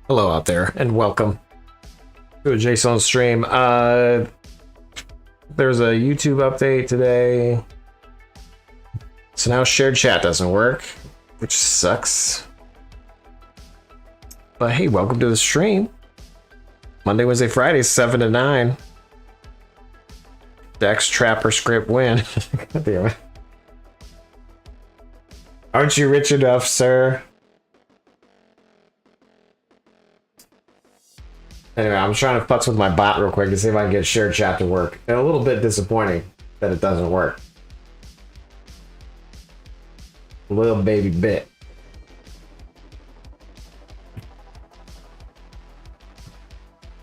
Hello out there, and welcome to a Jaseowns stream. There's a YouTube update today. So now shared chat doesn't work, which sucks. But hey, welcome to the stream. Monday, Wednesday, Friday, 7 to 9. Dex Trapper script win. God damn it. Aren't you rich enough, sir? Anyway, I'm trying to futz with my bot real quick to see if I can get shared chat to work. And a little bit disappointing that it doesn't work. A little baby bit.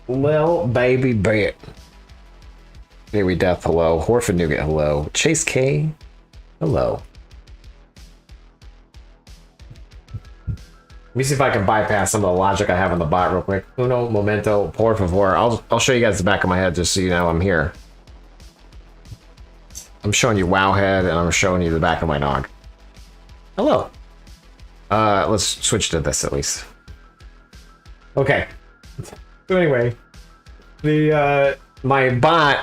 Little baby bit. Baby Death, hello. Horfin Nougat, hello. Chase K, hello. Let me see if I can bypass some of the logic I have on the bot real quick. Uno momento, por favor. I'll show you guys the back of my head just so you know I'm here. I'm showing you Wowhead and I'm showing you the back of my dog. Hello. Let's switch to this at least. Okay. So anyway, the my bot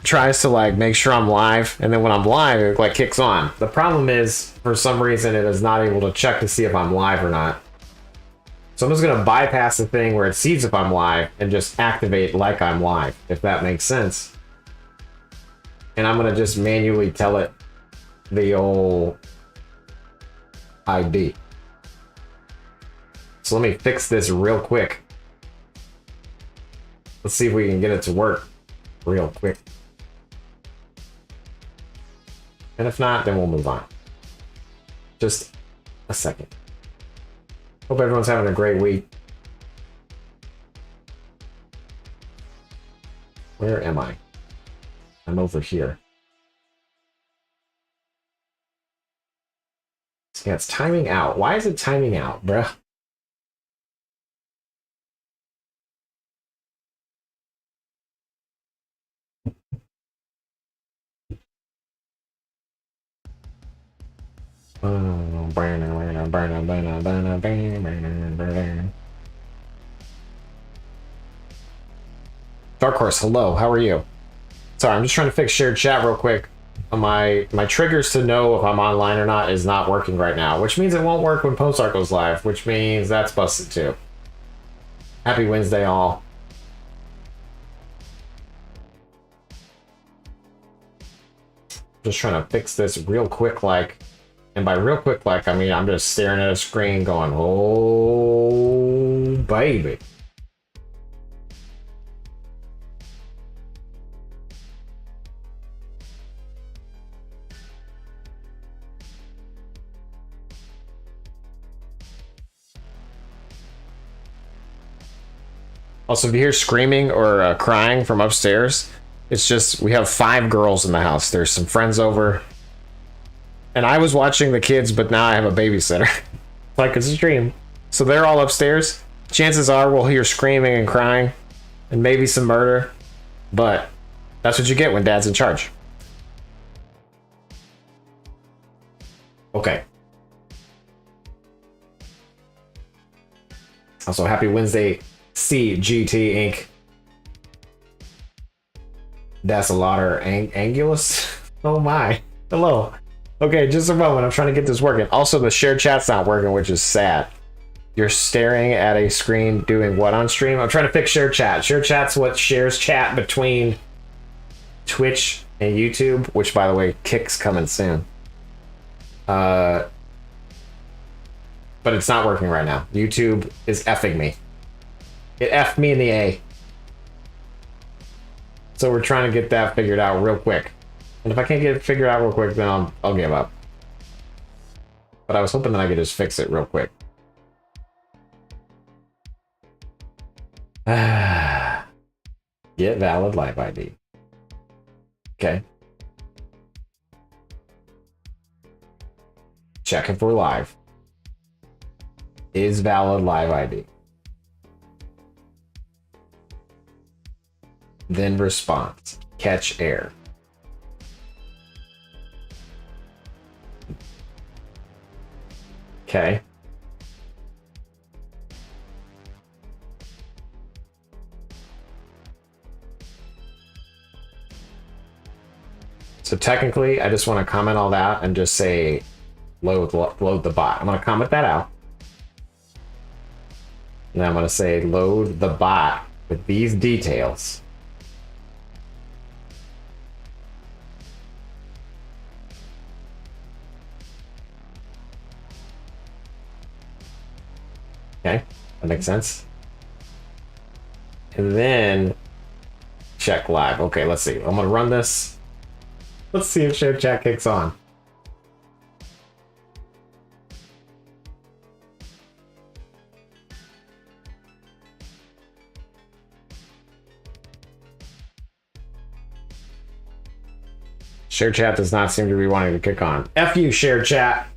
tries to like make sure I'm live, and then when I'm live, it like kicks on. The problem is, for some reason, it is not able to check to see if I'm live or not. So I'm just gonna bypass the thing where it sees if I'm live and just activate like I'm live, if that makes sense. And I'm gonna just manually tell it the old ID. So let me fix this real quick. Let's see if we can get it to work real quick. And if not, then we'll move on. Just a second. Hope everyone's having a great week. Where am I? I'm over here. Yeah, it's timing out. Why is it timing out, bruh? Dark Horse, hello, how are you? Sorry, I'm just trying to fix shared chat real quick. My triggers to know if I'm online or not is not working right now, which means it won't work when Postart goes live, which means that's busted too. Happy Wednesday, all. Just trying to fix this real quick, like, and by real quick, like, I mean I'm just staring at a screen going, oh baby. Also, if you hear screaming or crying from upstairs, it's just, we have 5 girls in the house. There's some friends over. And I was watching the kids, but now I have a babysitter. Like it's a stream. So they're all upstairs. Chances are we'll hear screaming and crying and maybe some murder. But that's what you get when dad's in charge. Okay. Also, happy Wednesday, CGT Inc. That's a lotter Angulus. Oh my. Hello. Okay, just a moment. I'm trying to get this working. Also, the shared chat's not working, which is sad. You're staring at a screen doing what on stream? I'm trying to fix shared chat. Shared chat's what shares chat between Twitch and YouTube, which, by the way, Kick's coming soon. But it's not working right now. YouTube is effing me. It effed me in the A. So we're trying to get that figured out real quick. And if I can't get it figured out real quick, then I'll give up. But I was hoping that I could just fix it real quick. Get valid live ID. Okay. Check if we're live. Is valid live ID. Then response. Catch error. Okay. So technically, I just want to comment all that and just say load the bot. I'm going to comment that out. And I'm going to say load the bot with these details. Okay, that makes sense. And then check live. Okay, let's see. I'm gonna run this. Let's see if share chat kicks on. Share chat does not seem to be wanting to kick on. F you, share chat.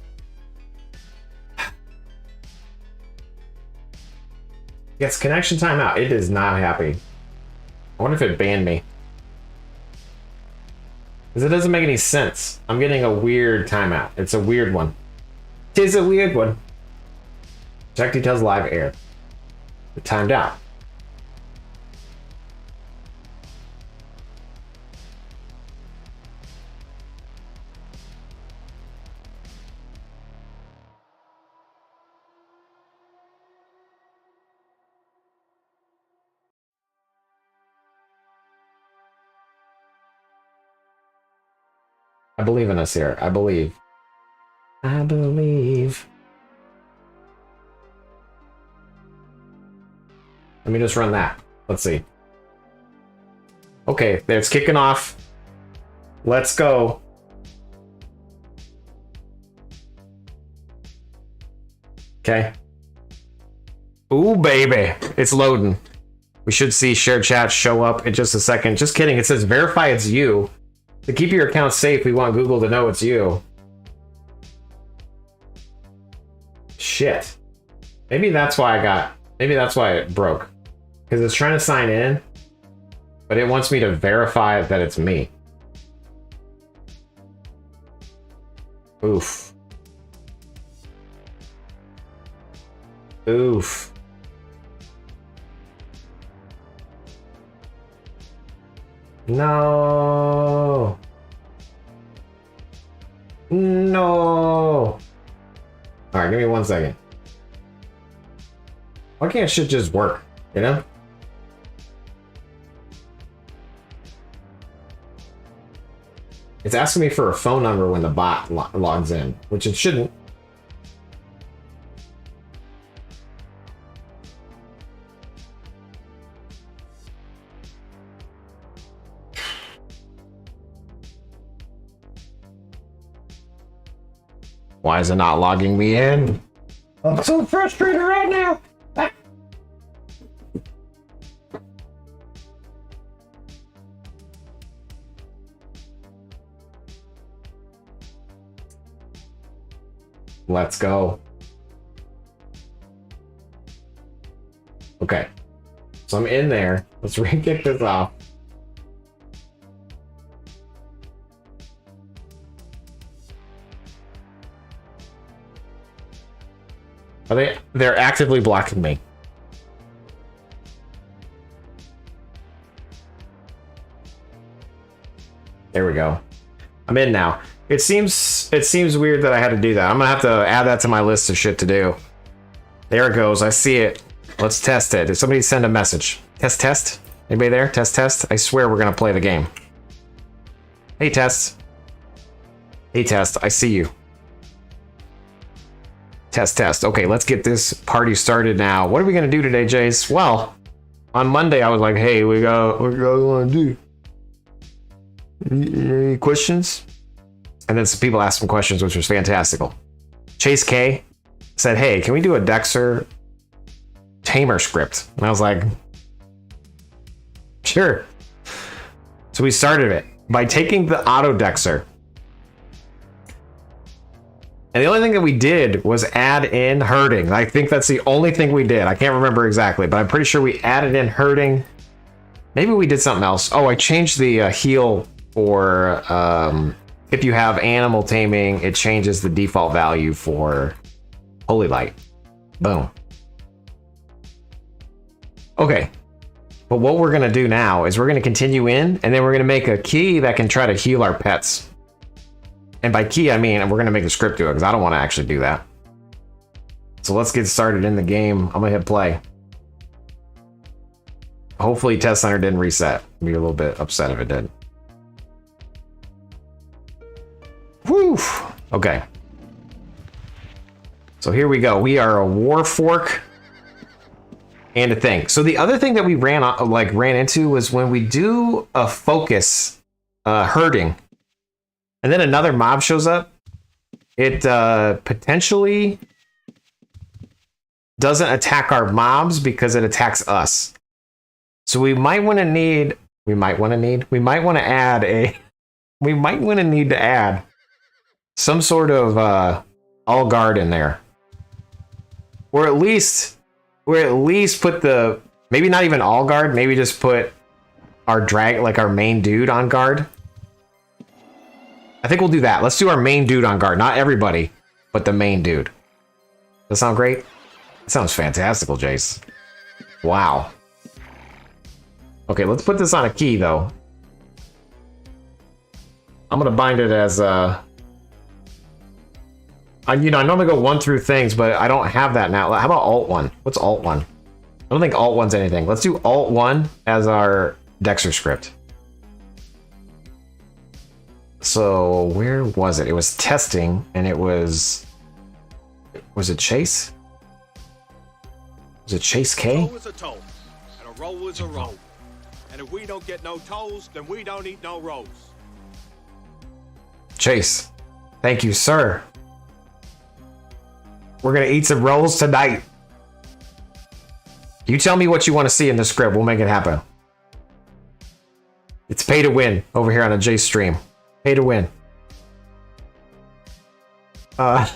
Gets connection timeout. It is not happy. I wonder if it banned me. Because it doesn't make any sense. I'm getting a weird timeout. It's a weird one. It is a weird one. Check details live air. It timed out. I believe in us here. I believe. I believe. Let me just run that. Let's see. Okay, it's kicking off. Let's go. Okay. Ooh, baby. It's loading. We should see share chat show up in just a second. Just kidding. It says verify it's you. To keep your account safe, we want Google to know it's you. Shit. Maybe that's why maybe that's why it broke. Because it's trying to sign in, but it wants me to verify that it's me. Oof. Oof. No. No. All right, give me 1 second. Why can't shit just work, you know? It's asking me for a phone number when the bot logs in, which it shouldn't. Why is it not logging me in? I'm so frustrated right now. Let's go. Okay. So I'm in there. Let's re-kick this off. They're actively blocking me. There we go. I'm in now. It seems weird that I had to do that. I'm gonna have to add that to my list of shit to do. There it goes. I see it. Let's test it. Did somebody send a message? Test? Anybody there? Test? I swear we're gonna play the game. Hey, Test. Hey, Test. I see you. Test. Okay, let's get this party started now. What are we gonna do today, Jace? Well, on Monday I was like, hey, what do you wanna do? Any questions? And then some people asked some questions, which was fantastical. Chase K said, hey, can we do a Dexxer Tamer script? And I was like, sure. So we started it by taking the auto Dexxer. And the only thing that we did was add in herding. I think that's the only thing we did. I can't remember exactly, but I'm pretty sure we added in herding. Maybe we did something else. Oh, I changed the heal for if you have animal taming, it changes the default value for Holy Light. Boom. Okay. But what we're going to do now is we're going to continue in, and then we're going to make a key that can try to heal our pets. And by key, I mean we're going to make the script do it because I don't want to actually do that. So let's get started in the game. I'm going to hit play. Hopefully Test Center didn't reset. I'd be a little bit upset if it did. Whew. Okay. So here we go. We are a war fork and a thing. So the other thing that we ran into was when we do a focus herding, and then another mob shows up, it potentially doesn't attack our mobs because it attacks us. So we might want to need to add some sort of all guard in there, or at least put the, maybe not even all guard, maybe just put our our main dude on guard. I think we'll do that. Let's do our main dude on guard. Not everybody, but the main dude. Does that sound great? That sounds fantastical, Jace. Wow. Okay, let's put this on a key, though. I'm going to bind it as... I normally go 1 through things, but I don't have that now. How about Alt 1? What's Alt 1? I don't think Alt 1's anything. Let's do Alt 1 as our Dexxer script. So, where was it? It was testing, and it was... Was it Chase? Was it Chase K? A toll is a toll, and a roll is a roll. And if we don't get no tolls, then we don't eat no rolls. Chase, thank you, sir. We're gonna eat some rolls tonight. You tell me what you want to see in the script. We'll make it happen. It's pay to win over here on a Jace stream. Pay to win. So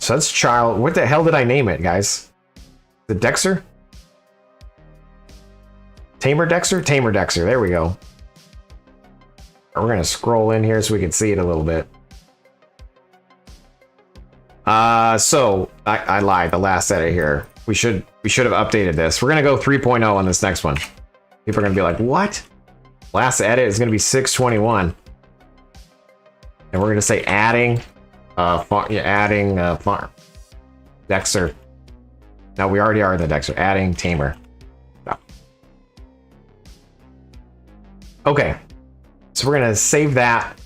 that's child. What the hell did I name it, guys? The Dexxer? Tamer Dexxer? Tamer Dexxer. There we go. We're gonna scroll in here so we can see it a little bit. So I lied. The last edit here. We should have updated this. We're gonna go 3.0 on this next one. People are gonna be like, "What?" Last edit is gonna be 621, and we're gonna say adding farm Dexxer. No, we already are in the Dexxer. Adding Tamer. No. Okay, so we're gonna save that.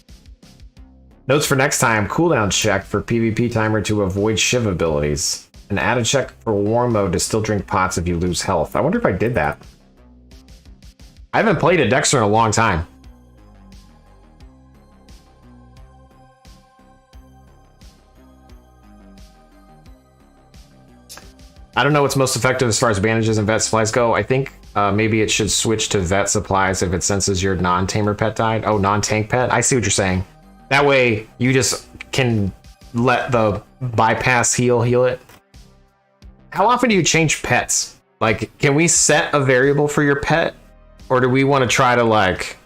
Notes for next time: cooldown check for PvP timer to avoid shiv abilities. And add a check for war mode to still drink pots if you lose health. I wonder if I did that. I haven't played a Dexxer in a long time. I don't know what's most effective as far as bandages and vet supplies go. I think maybe it should switch to vet supplies if it senses your non-tamer pet died. Oh, non-tank pet? I see what you're saying. That way you just can let the bypass heal it. How often do you change pets? Like, can we set a variable for your pet? Or do we want to try to, like,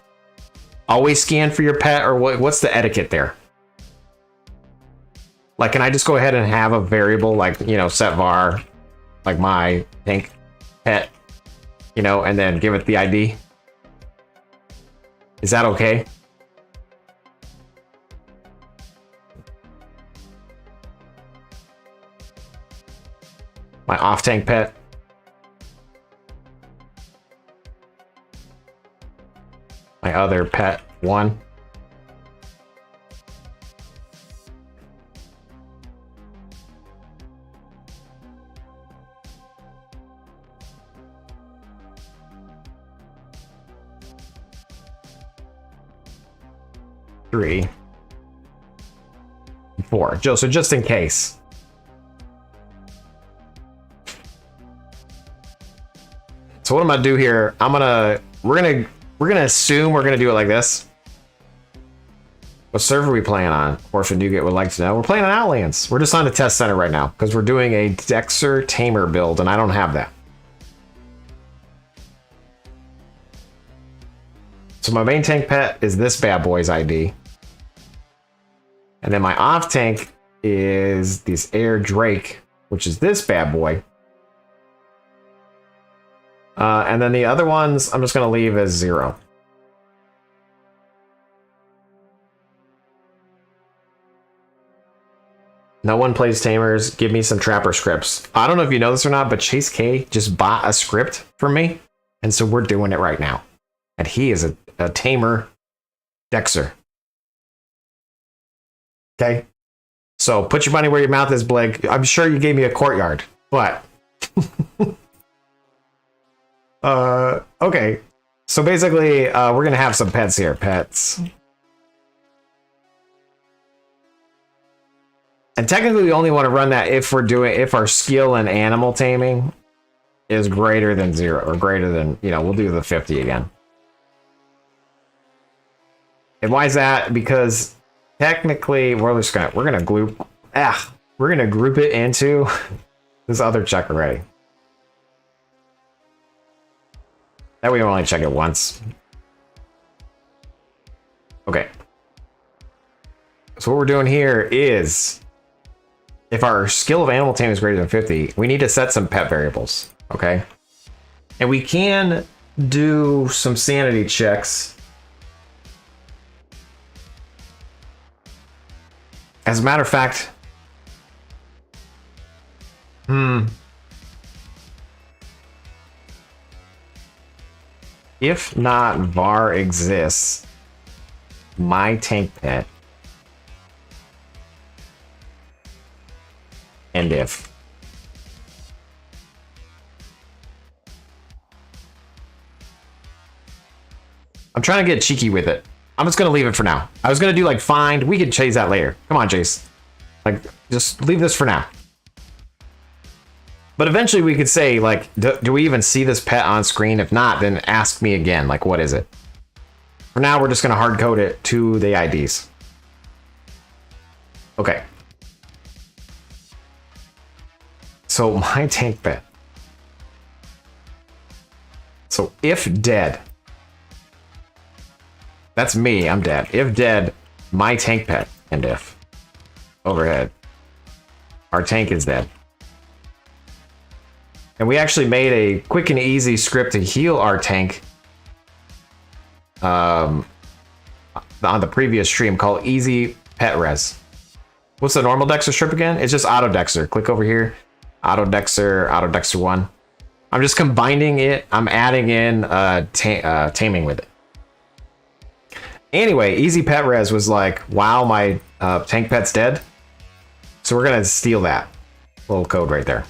always scan for your pet? Or what's the etiquette there? Like, can I just go ahead and have a variable, like, you know, set var, like my tank pet, you know, and then give it the ID? Is that okay? My off-tank pet. My other pet, 1. Three. 4. So just in case. So what I'm gonna do here, we're gonna assume we're gonna do it like this. What server are we playing on? Orphan Nugget would like to know. We're playing on Outlands. We're just on the test center right now because we're doing a Dexxer Tamer build and I don't have that. So my main tank pet is this bad boy's ID. And then my off tank is this Air Drake, which is this bad boy. And then the other ones, I'm just going to leave as 0. No one plays Tamers. Give me some Trapper scripts. I don't know if you know this or not, but Chase K just bought a script for me. And so we're doing it right now. And he is a Tamer Dexxer. Okay? So put your money where your mouth is, Blake. I'm sure you gave me a courtyard, but... okay. So basically, we're going to have some pets here. Pets. And technically, we only want to run that if our skill in animal taming is greater than 0 or greater than, we'll do the 50 again. And why is that? Because technically, we're gonna group it into this other check already. That way we only check it once. Okay. So what we're doing here is, if our skill of animal taming is greater than 50, we need to set some pet variables, okay? And we can do some sanity checks. As a matter of fact, if not var exists, my tank pet, and if. I'm trying to get cheeky with it. I'm just going to leave it for now. I was going to do like find. We could chase that later. Come on, Jace. Like, just leave this for now. But eventually we could say, like, do we even see this pet on screen? If not, then ask me again. Like, what is it? For now, we're just going to hard code it to the IDs. Okay. So my tank pet. So if dead. That's me, I'm dead. If dead, my tank pet, and if. Overhead. Our tank is dead. And we actually made a quick and easy script to heal our tank on the previous stream called Easy Pet Res. What's the normal Dexxer strip again? It's just Auto Dexxer. Click over here. Auto Dexxer 1. I'm just combining it. I'm adding in taming with it. Anyway, Easy Pet Res was like, wow, my tank pet's dead. So we're going to steal that little code right there.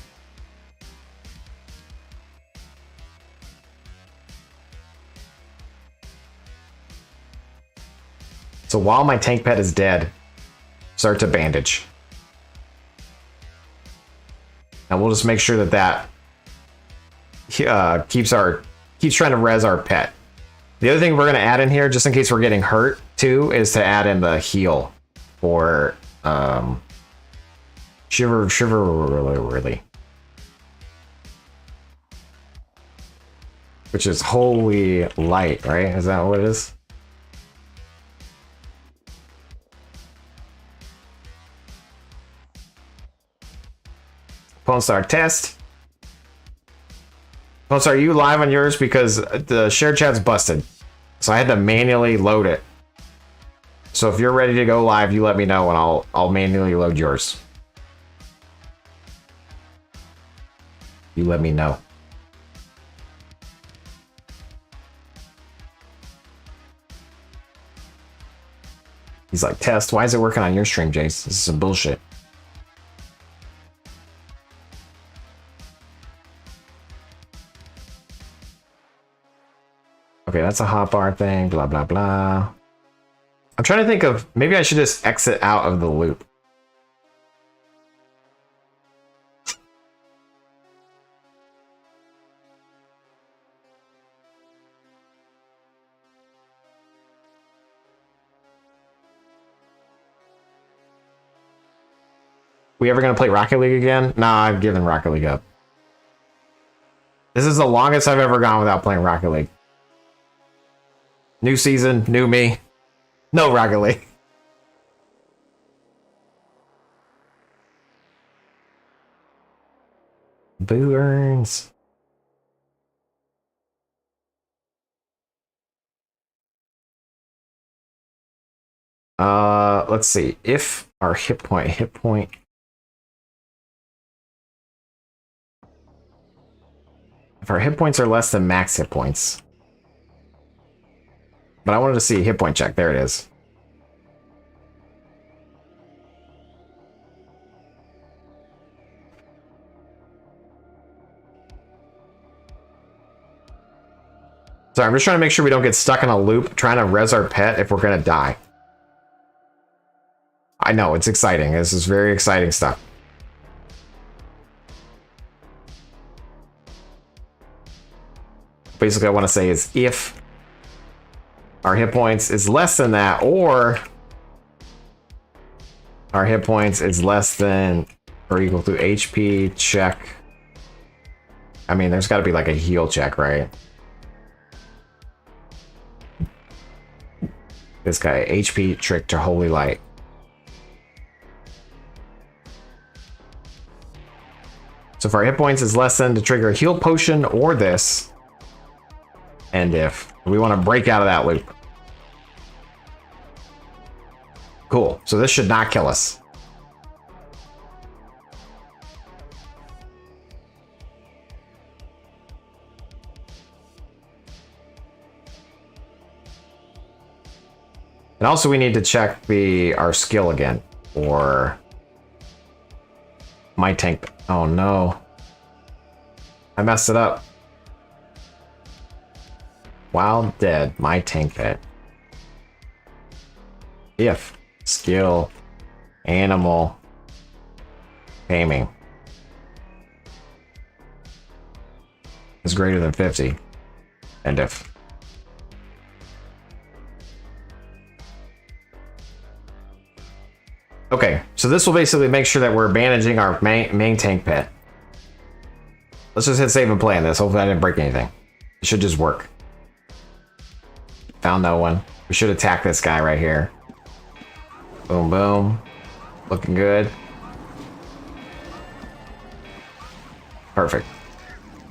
So while my tank pet is dead, start to bandage. And we'll just make sure that keeps trying to res our pet. The other thing we're going to add in here, just in case we're getting hurt too, is to add in the heal for shiver really, which is holy light, right? Is that what it is? Pwn Star test. Pwn Star, are you live on yours? Because the shared chat's busted. So I had to manually load it. So if you're ready to go live, you let me know and I'll manually load yours. You let me know. He's like, test, why is it working on your stream, Jace? This is some bullshit. Okay, that's a hotbar thing, blah, blah, blah. I'm trying to think of, maybe I should just exit out of the loop. We ever gonna play Rocket League again? Nah, I've given Rocket League up. This is the longest I've ever gone without playing Rocket League. New season, new me. No Rocket League. Boo earns. Let's see. If our hit point If our hit points are less than max hit points. But I wanted to see a hit point check. There it is. So I'm just trying to make sure we don't get stuck in a loop trying to res our pet if we're going to die. I know, it's exciting. This is very exciting stuff. Basically, I want to say is if our hit points is less than that, or our hit points is less than or equal to HP check. I mean, there's got to be like a heal check, right? This guy, HP trick to Holy Light. So if our hit points is less than to trigger a heal potion or this, and if we want to break out of that loop. Cool. So this should not kill us. And also we need to check our skill again, or my tank. Oh no. I messed it up. While dead, my tank pet. If skill, animal, taming is greater than 50, and if okay, so this will basically make sure that we're managing our main tank pet. Let's just hit save and play on this. Hopefully I didn't break anything. It should just work. Found no one. We should attack this guy right here. Boom, boom. Looking good. Perfect.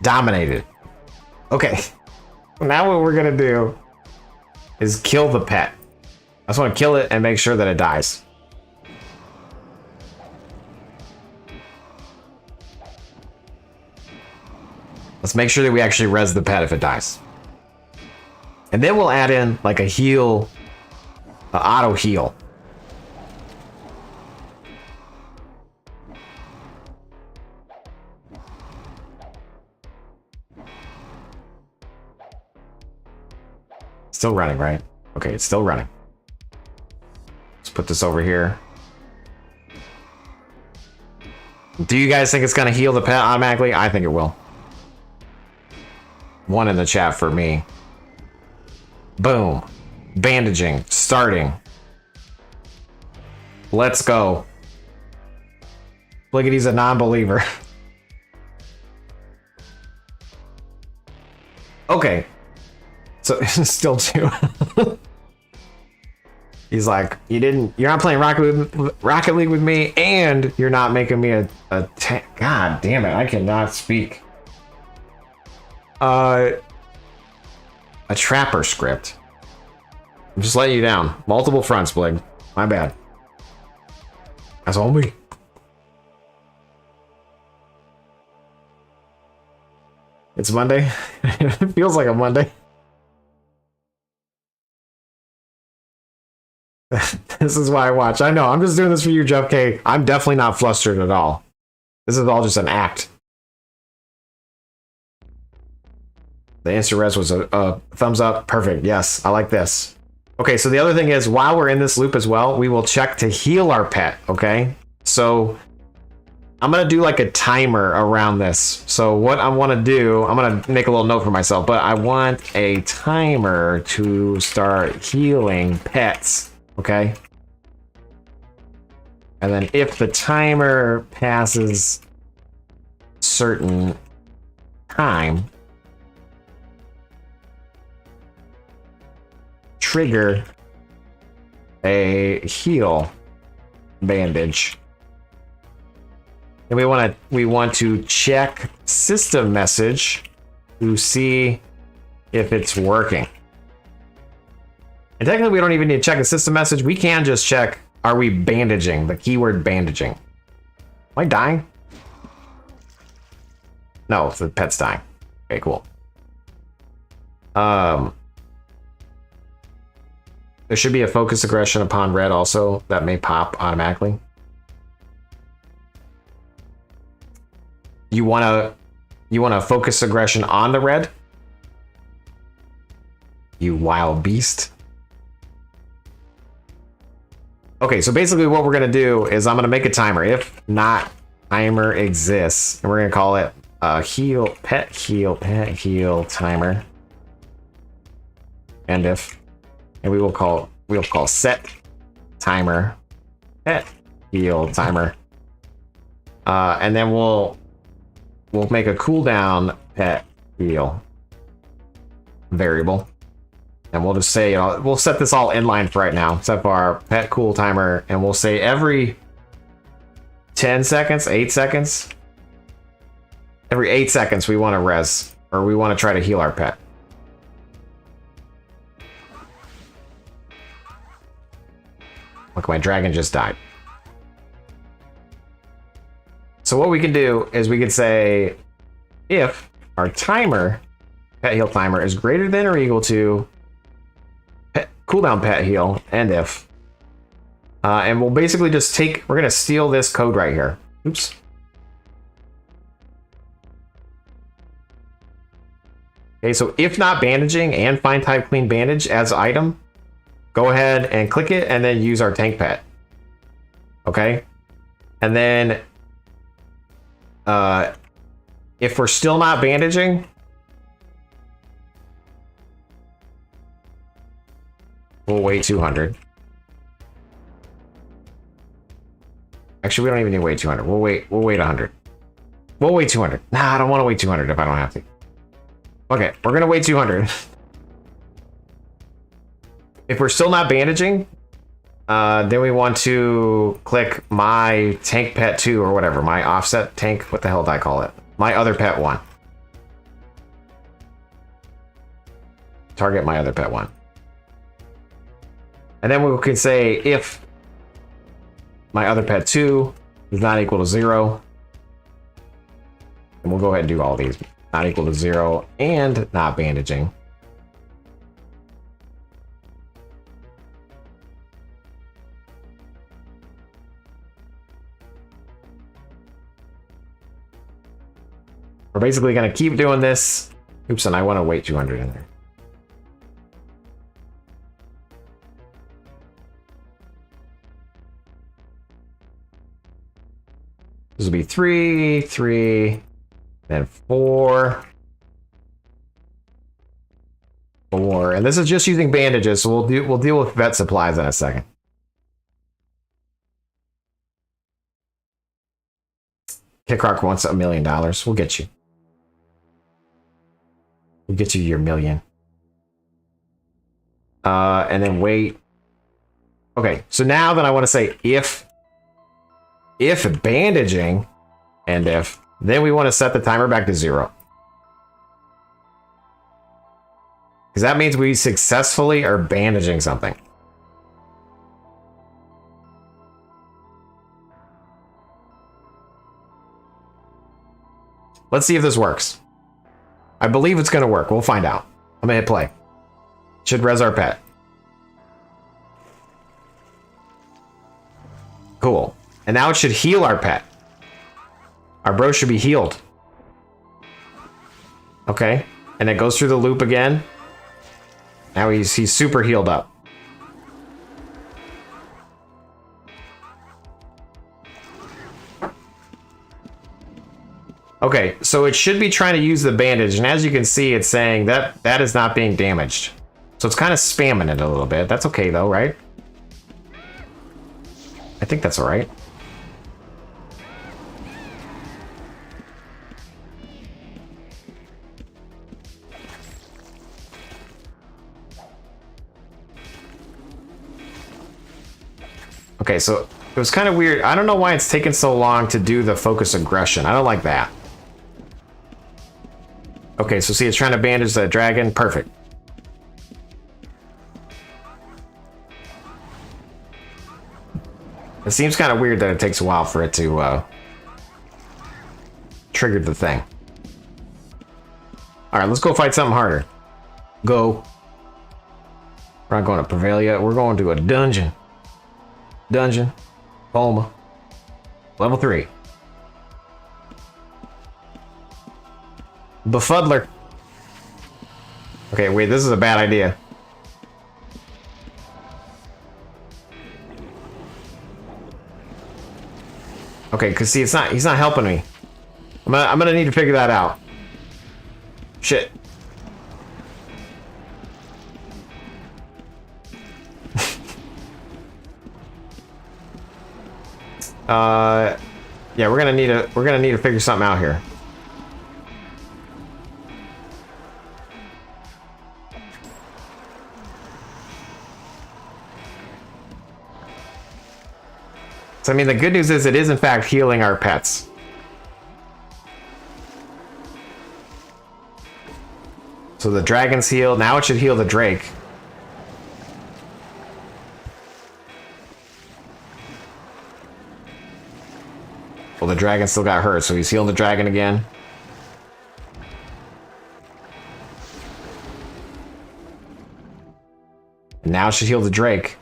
Dominated. Okay. Now what we're gonna do is kill the pet. I just want to kill it and make sure that it dies. Let's make sure that we actually res the pet if it dies. And then we'll add in like a heal, auto heal. Still running, right? Okay, it's still running. Let's put this over here. Do you guys think it's gonna heal the pet automatically? I think it will. One in the chat for me. Boom. Bandaging. Starting. Let's go. Look at, he's a non-believer. Okay. So still two. He's like, you're not playing Rocket League with me, and you're not making me a God damn it, I cannot speak. A trapper script. I'm just letting you down. Multiple fronts, Blig. My bad. That's all me. It's Monday. It feels like a Monday. This is why I watch. I know, I'm just doing this for you, Jeff K. I'm definitely not flustered at all. This is all just an act. The instant res was a thumbs up. Perfect. Yes, I like this. Okay, so the other thing is, while we're in this loop as well, we will check to heal our pet, okay? So I'm going to do like a timer around this. So what I want to do, I'm going to make a little note for myself, but I want a timer to start healing pets, okay? And then if the timer passes certain time, trigger a heal bandage. And we want to check system message to see if it's working. And technically we don't even need to check a system message. We can just check, are we bandaging? The keyword bandaging. Am I dying? No, the pet's dying. Okay, cool. There should be a focus aggression upon red also that may pop automatically. You wanna focus aggression on the red? You wild beast. Okay, so basically what we're gonna do is I'm gonna make a timer. If not timer exists, and we're gonna call it pet heal timer. And we will call set timer pet heal timer. And then we'll make a cooldown pet heal variable. And we'll just say, we'll set this all inline for right now, except for our pet cool timer, and we'll say every 10 seconds, 8 seconds, every 8 seconds we want to res, or we want to try to heal our pet. Look, my dragon just died. So what we can do is we could say, if our timer, pet heal timer, is greater than or equal to cooldown pet heal, and if, and we'll basically just we're gonna steal this code right here. Oops. Okay, so if not bandaging and find type clean bandage as item, go ahead and click it and then use our tank pet. Okay, and then if we're still not bandaging, we'll wait 200. Actually, we don't even need to wait 200. We'll wait 100. We'll wait 200. Nah, I don't want to wait 200 if I don't have to. Okay, we're gonna wait 200. If we're still not bandaging, then we want to click my tank pet 2 or whatever, my offset tank, what the hell did I call it? My other pet 1. Target my other pet 1. And then we can say if my other pet 2 is not equal to 0, and we'll go ahead and do all these. Not equal to 0 and not bandaging. We're basically going to keep doing this. Oops, and I want to wait 200 in there. This will be 3, 3, then 4, 4, and this is just using bandages, so we'll deal with vet supplies in a second. Kickrock wants $1 million. We'll get you. We'll get you your million. And then wait. Okay, so now then I want to say if bandaging, and if, then we want to set the timer back to 0. Because that means we successfully are bandaging something. Let's see if this works. I believe it's going to work. We'll find out. I'm going to hit play. Should res our pet. Cool. And now it should heal our pet. Our bro should be healed. Okay. And it goes through the loop again. Now he's super healed up. Okay, so it should be trying to use the bandage, and as you can see, it's saying that that is not being damaged. So it's kind of spamming it a little bit. That's okay though, right? I think that's all right. Okay, so it was kind of weird. I don't know why it's taken so long to do the focus aggression. I don't like that. Okay, so see, it's trying to bandage that dragon. Perfect. It seems kind of weird that it takes a while for it to trigger the thing. Alright, let's go fight something harder. Go. We're not going to Prevail yet. We're going to a dungeon. Dungeon. Palma. Level 3. Befuddler. Okay, wait, this is a bad idea. Okay, cause see, he's not helping me. I'm gonna need to figure that out. Shit. Yeah, we're gonna need to figure something out here. So, I mean, the good news is it is in fact healing our pets. So the dragon's healed. Now it should heal the drake. Well, the dragon still got hurt, so he's healing the dragon again. And now it should heal the drake.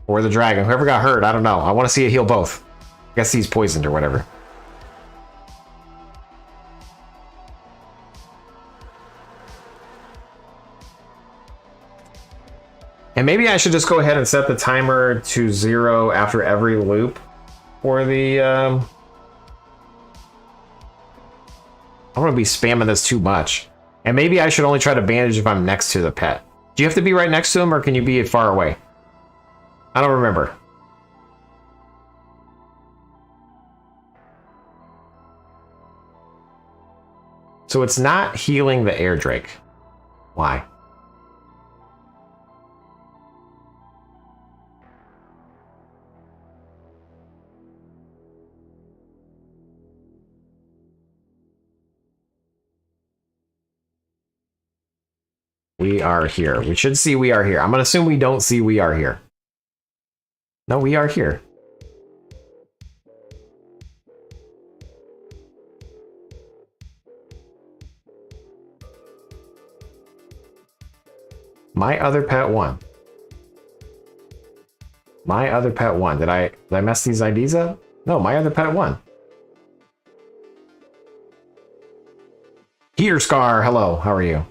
Or the dragon. Whoever got hurt, I don't know. I want to see it heal both. I guess he's poisoned or whatever. And maybe I should just go ahead and set the timer to 0 after every loop for the... I don't want to be spamming this too much. And maybe I should only try to bandage if I'm next to the pet. Do you have to be right next to him, or can you be far away? I don't remember. So it's not healing the air drake. Why? We are here. We should see we are here. I'm going to assume we don't see we are here. No, we are here. My other pet 1. My other pet 1. Did I mess these IDs up? No, my other pet 1. Here, Scar. Hello. How are you?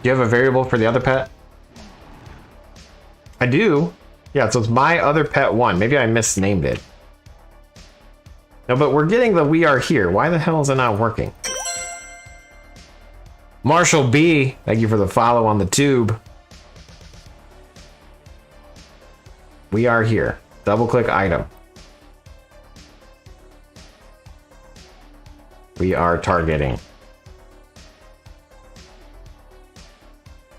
Do you have a variable for the other pet? I do. Yeah, so it's my other pet 1. Maybe I misnamed it. No, but we're getting the we are here. Why the hell is it not working? Marshall B, thank you for the follow on the tube. We are here. Double click item. We are targeting.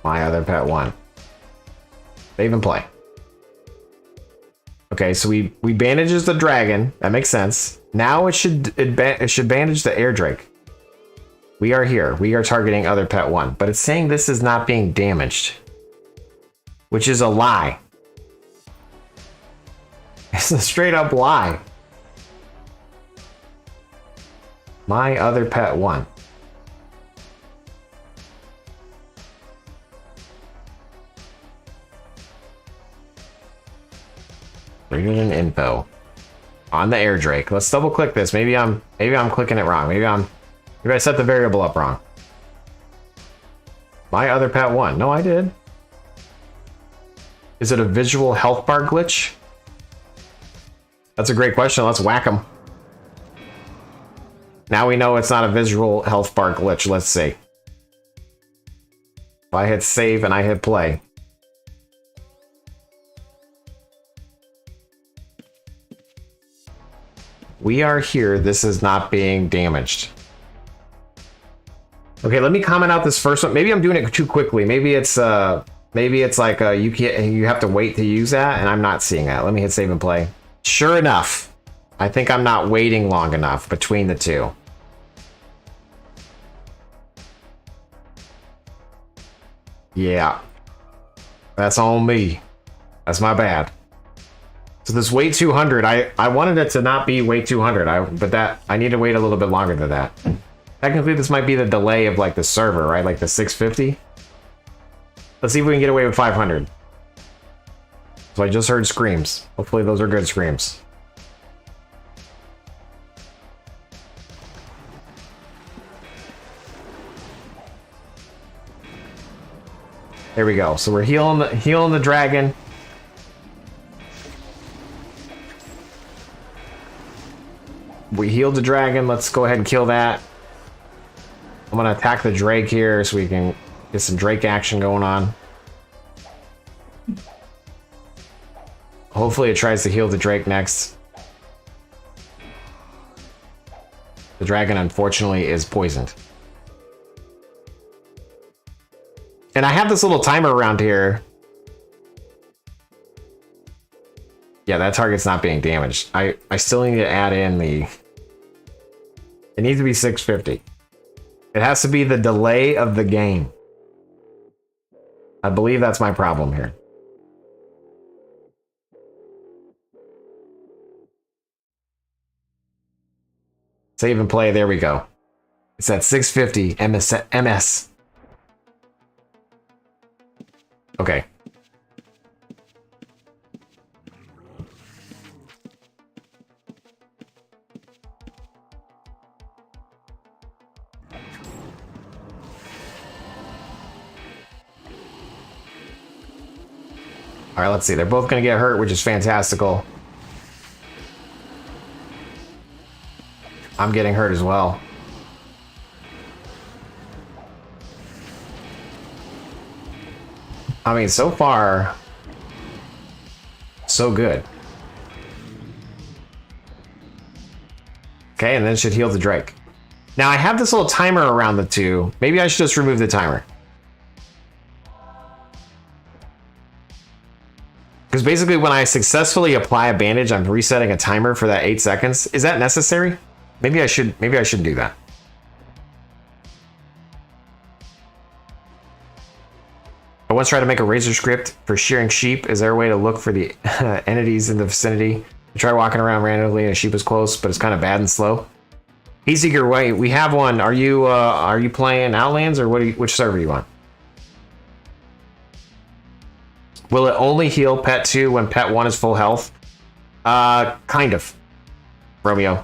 My other pet 1. Save and play. Okay, so we bandages the dragon. That makes sense. Now it should bandage the air drake. We are here. We are targeting other pet 1, but it's saying this is not being damaged, which is a lie. It's a straight up lie. My other pet 1. Greater than info on the air drake. Let's double click this. Maybe I'm clicking it wrong. Maybe I set the variable up wrong. My other pet 1. No, I did. Is it a visual health bar glitch? That's a great question. Let's whack him. Now we know it's not a visual health bar glitch. Let's see. If I hit save and I hit play. We are here. This is not being damaged. Okay, let me comment out this first one. Maybe I'm doing it too quickly. Maybe it's like you have to wait to use that, and I'm not seeing that. Let me hit save and play. Sure enough, I think I'm not waiting long enough between the two. Yeah. That's on me. That's my bad. So this wait 200, I wanted it to not be wait 200, but I need to wait a little bit longer than that. Technically, this might be the delay of like the server, right? Like the 650. Let's see if we can get away with 500. So I just heard screams. Hopefully those are good screams. There we go. So we're healing the dragon. We healed the dragon. Let's go ahead and kill that. I'm gonna attack the Drake here so we can get some Drake action going on. Hopefully it tries to heal the Drake next. The dragon, unfortunately, is poisoned. And I have this little timer around here. Yeah, that target's not being damaged. I still need to add in the... It needs to be 650. It has to be the delay of the game. I believe that's my problem here. Save and play, there we go. It's at 650 MS. Okay. All right, let's see. They're both going to get hurt, which is fantastical. I'm getting hurt as well. I mean, so far, so good. Okay, and then it should heal the Drake. Now, I have this little timer around the two. Maybe I should just remove the timer. Because basically when I successfully apply a bandage, I'm resetting a timer for that 8 seconds. Is that necessary? Maybe I shouldn't do that. I once tried to make a Razor script for shearing sheep. Is there a way to look for the entities in the vicinity? I try walking around randomly and a sheep is close, but it's kind of bad and slow. Heatseeker, wait, we have one. Are you playing Outlands or which server you on? Will it only heal pet 2 when pet 1 is full health? Kind of, Romeo.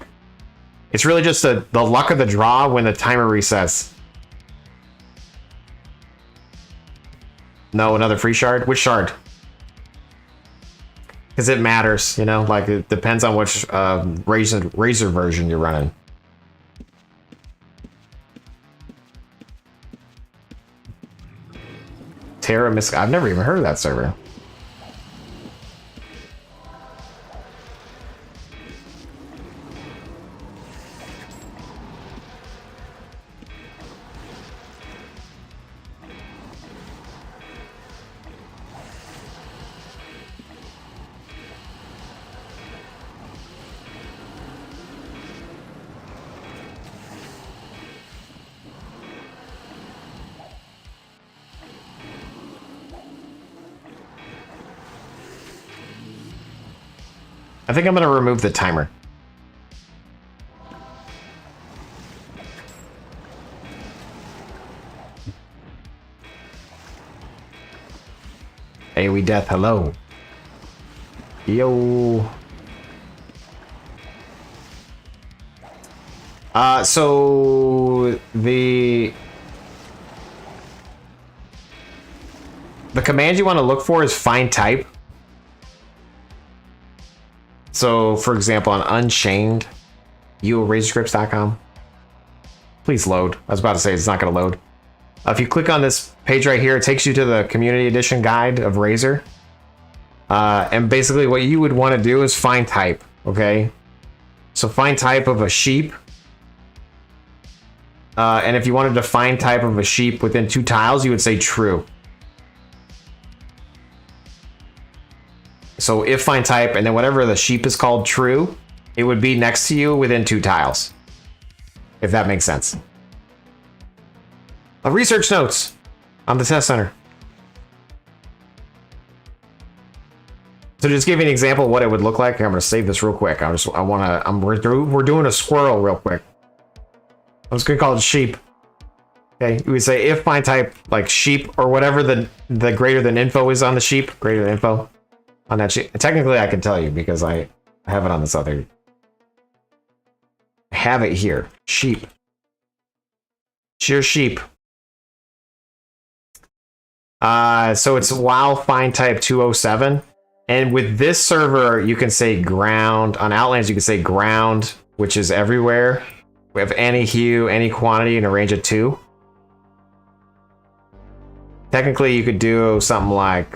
It's really just the luck of the draw when the timer resets. No, another free shard? Which shard? Because it matters, you know? Like, it depends on which Razor version you're running. Terra Mystica. I've never even heard of that server. I think I'm going to remove the timer. AoE death, hello. Yo. So the command you want to look for is find type. So, for example, on Unchained, razorgrips.com. Please load. I was about to say it's not going to load. If you click on this page right here, it takes you to the Community Edition guide of Razor. And basically what you would want to do is find type, okay? So find type of a sheep. And if you wanted to find type of a sheep within 2 tiles, you would say true. So if find type, and then whatever the sheep is called true, it would be next to you within 2 tiles. If that makes sense. Research notes on the test center. So just give you an example of what it would look like. I'm gonna save this real quick. We're doing a squirrel real quick. I'm just gonna call it sheep. Okay, we say if find type like sheep or whatever the greater than info is on the sheep, greater than info on that sheep. Technically, I can tell you because I have it on this other. I have it here. Sheep. Sheer sheep. So it's while find type 207. And with this server, you can say ground. On Outlands, you can say ground, which is everywhere. We have any hue, any quantity in a range of 2. Technically, you could do something like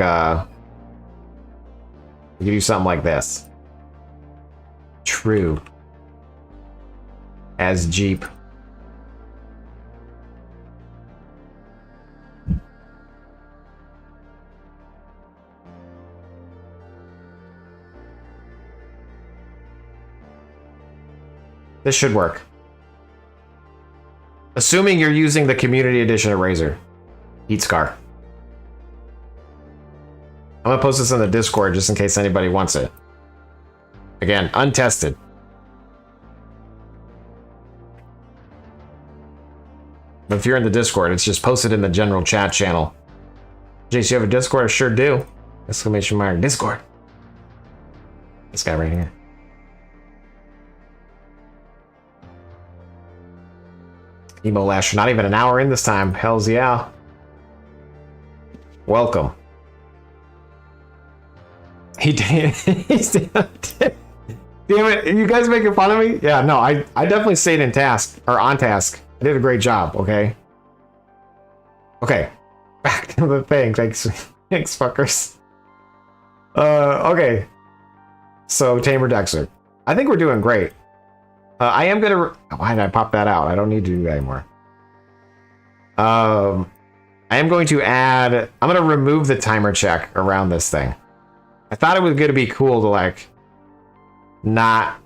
this. True. As Jeep. This should work. Assuming you're using the community edition of Razer. Heat Scar. I'm gonna post this in the Discord just in case anybody wants it. Again, untested. But if you're in the Discord, it's just posted in the general chat channel. Jace, you have a Discord? I sure do. Exclamation mark, Discord. This guy right here. Emo Lash, not even an hour in this time. Hells yeah. Welcome. He did. Damn it, you guys making fun of me? Yeah, no, I definitely stayed in task, or on task. I did a great job, okay? Okay, back to the thing. Thanks, thanks fuckers. Okay. So, Tamer Dexxer. I think we're doing great. I am gonna... Why did I pop that out? I don't need to do that anymore. I am going to add... I'm gonna remove the timer check around this thing. I thought it was gonna be cool to, like... Not...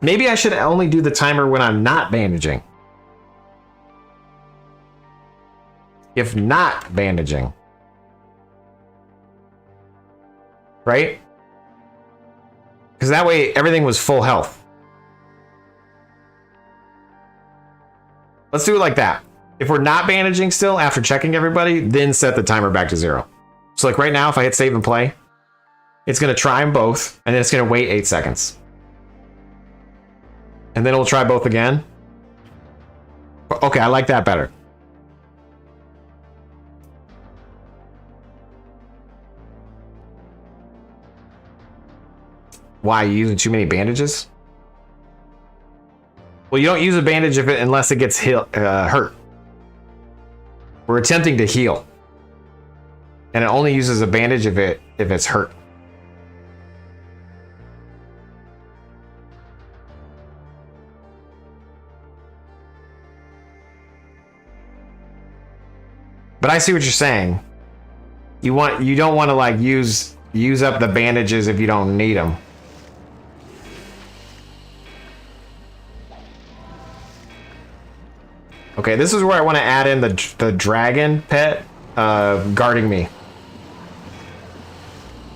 Maybe I should only do the timer when I'm not bandaging. If not bandaging. Right? Because that way, everything was full health. Let's do it like that. If we're not bandaging still, after checking everybody, then set the timer back to 0. So like right now, if I hit save and play, it's going to try them both, and then it's going to wait 8 seconds. And then it'll try both again. Okay, I like that better. Why, you using too many bandages? Well, you don't use a bandage if unless it gets hurt. We're attempting to heal. And it only uses a bandage if it's hurt. But I see what you're saying. You don't want to like use up the bandages if you don't need them. Okay, this is where I want to add in the dragon pet guarding me.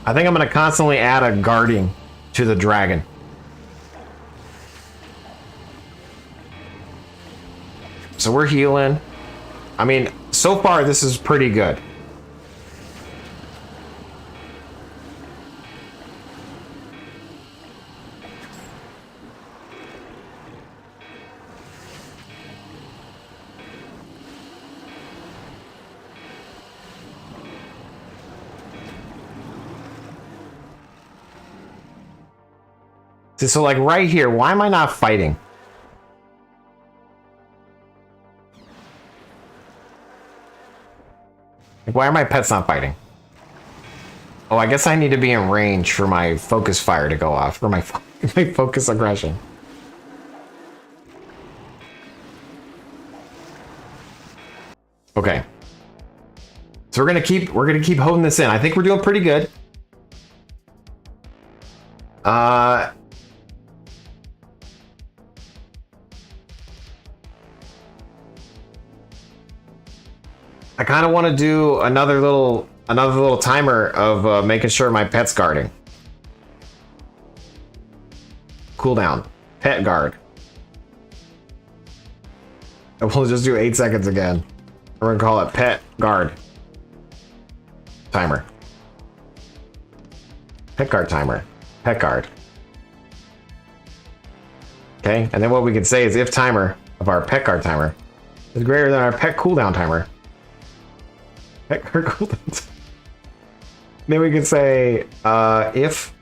I think I'm going to constantly add a guarding to the dragon. So we're healing. I mean, so far this is pretty good. So like right here, why am I not fighting? Like, why are my pets not fighting? Oh, I guess I need to be in range for my focus fire to go off, for my focus aggression. Okay. So we're gonna keep holding this in. I think we're doing pretty good. I kind of want to do another little another little timer of making sure my pet's guarding. Cooldown. Pet guard. And we'll just do 8 seconds again. We're gonna call it pet guard timer. Pet guard timer. Pet guard. Okay, and then what we can say is if timer of our pet guard timer is greater than our pet cooldown timer. Pet guard cooldown. Then we can say if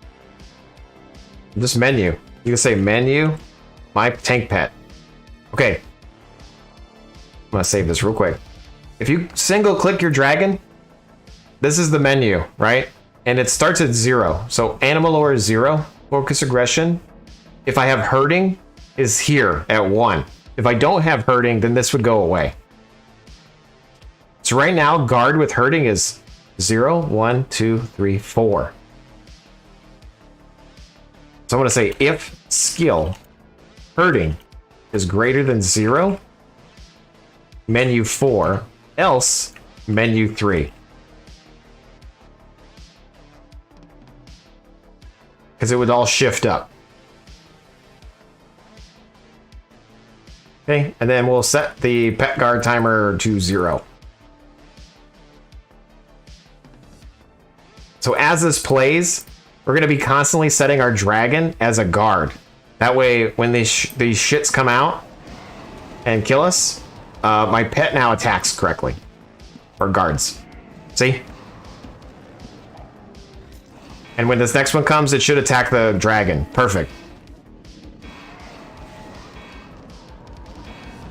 this menu. You can say menu my tank pet. Okay. I'm gonna save this real quick. If you single click your dragon, this is the menu, right? And it starts at 0. So animal lore is 0. Focus aggression. If I have herding, is here at 1. If I don't have herding, then this would go away. So right now, guard with herding is 0, 1, 2, 3, 4. So I'm going to say if skill herding is greater than 0, menu 4, else menu 3. Because it would all shift up. Okay, and then we'll set the pet guard timer to 0. So as this plays, we're going to be constantly setting our dragon as a guard. That way, when these shits come out and kill us, my pet now attacks correctly. Or guards. See? And when this next one comes, it should attack the dragon. Perfect.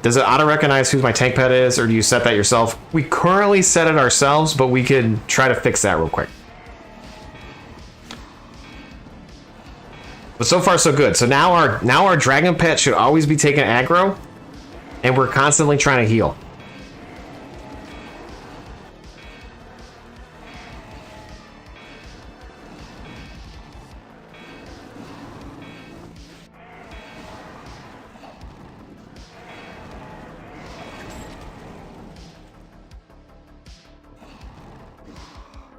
Does it auto-recognize who my tank pet is, or do you set that yourself? We currently set it ourselves, but we could try to fix that real quick. But so far, so good. So now our dragon pet should always be taking aggro, and we're constantly trying to heal.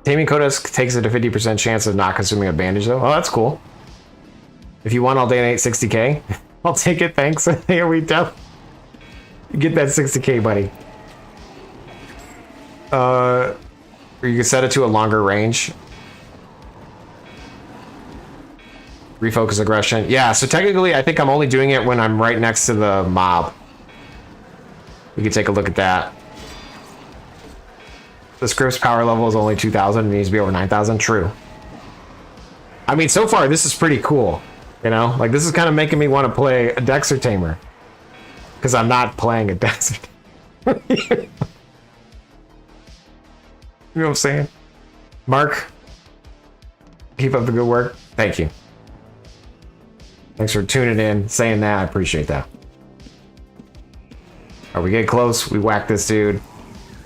Taming Kodos takes it a 50% chance of not consuming a bandage, though. Oh, that's cool. If you want, I'll donate 60k. I'll take it, thanks. Here we go. Get that 60k, buddy. Or you can set it to a longer range. Refocus aggression. Yeah, so technically, I think I'm only doing it when I'm right next to the mob. We can take a look at that. The script's power level is only 2,000. It needs to be over 9,000. True. I mean, so far, this is pretty cool. You know? Like, this is kind of making me want to play a Dexxer Tamer. Because I'm not playing a Dexxer Tamer. You know what I'm saying? Mark, keep up the good work. Thank you. Thanks for tuning in, saying that. I appreciate that. All right, we get close. We whack this dude.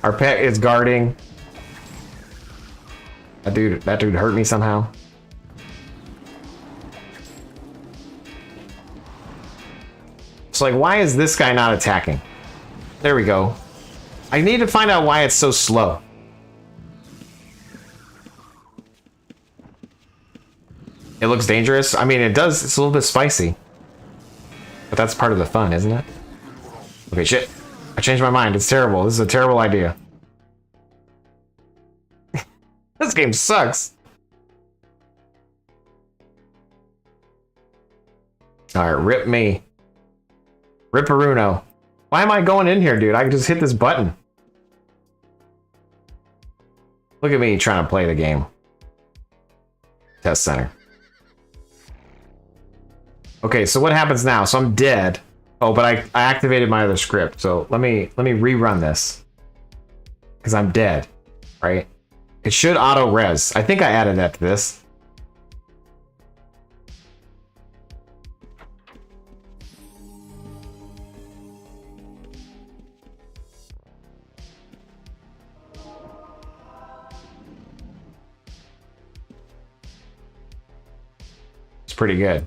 Our pet is guarding. That dude hurt me somehow. So like, why is this guy not attacking? There we go. I need to find out why it's so slow. It looks dangerous. I mean, it does. It's a little bit spicy. But that's part of the fun, isn't it? Okay, shit. I changed my mind. It's terrible. This is a terrible idea. This game sucks. Alright, rip me. Ripperuno. Why am I going in here, dude? I can just hit this button. Look at me trying to play the game. Test center. Okay, so what happens now? So I'm dead. Oh, but I activated my other script. So let me rerun this. Because I'm dead, right? It should auto res. I think I added that to this. It's pretty good.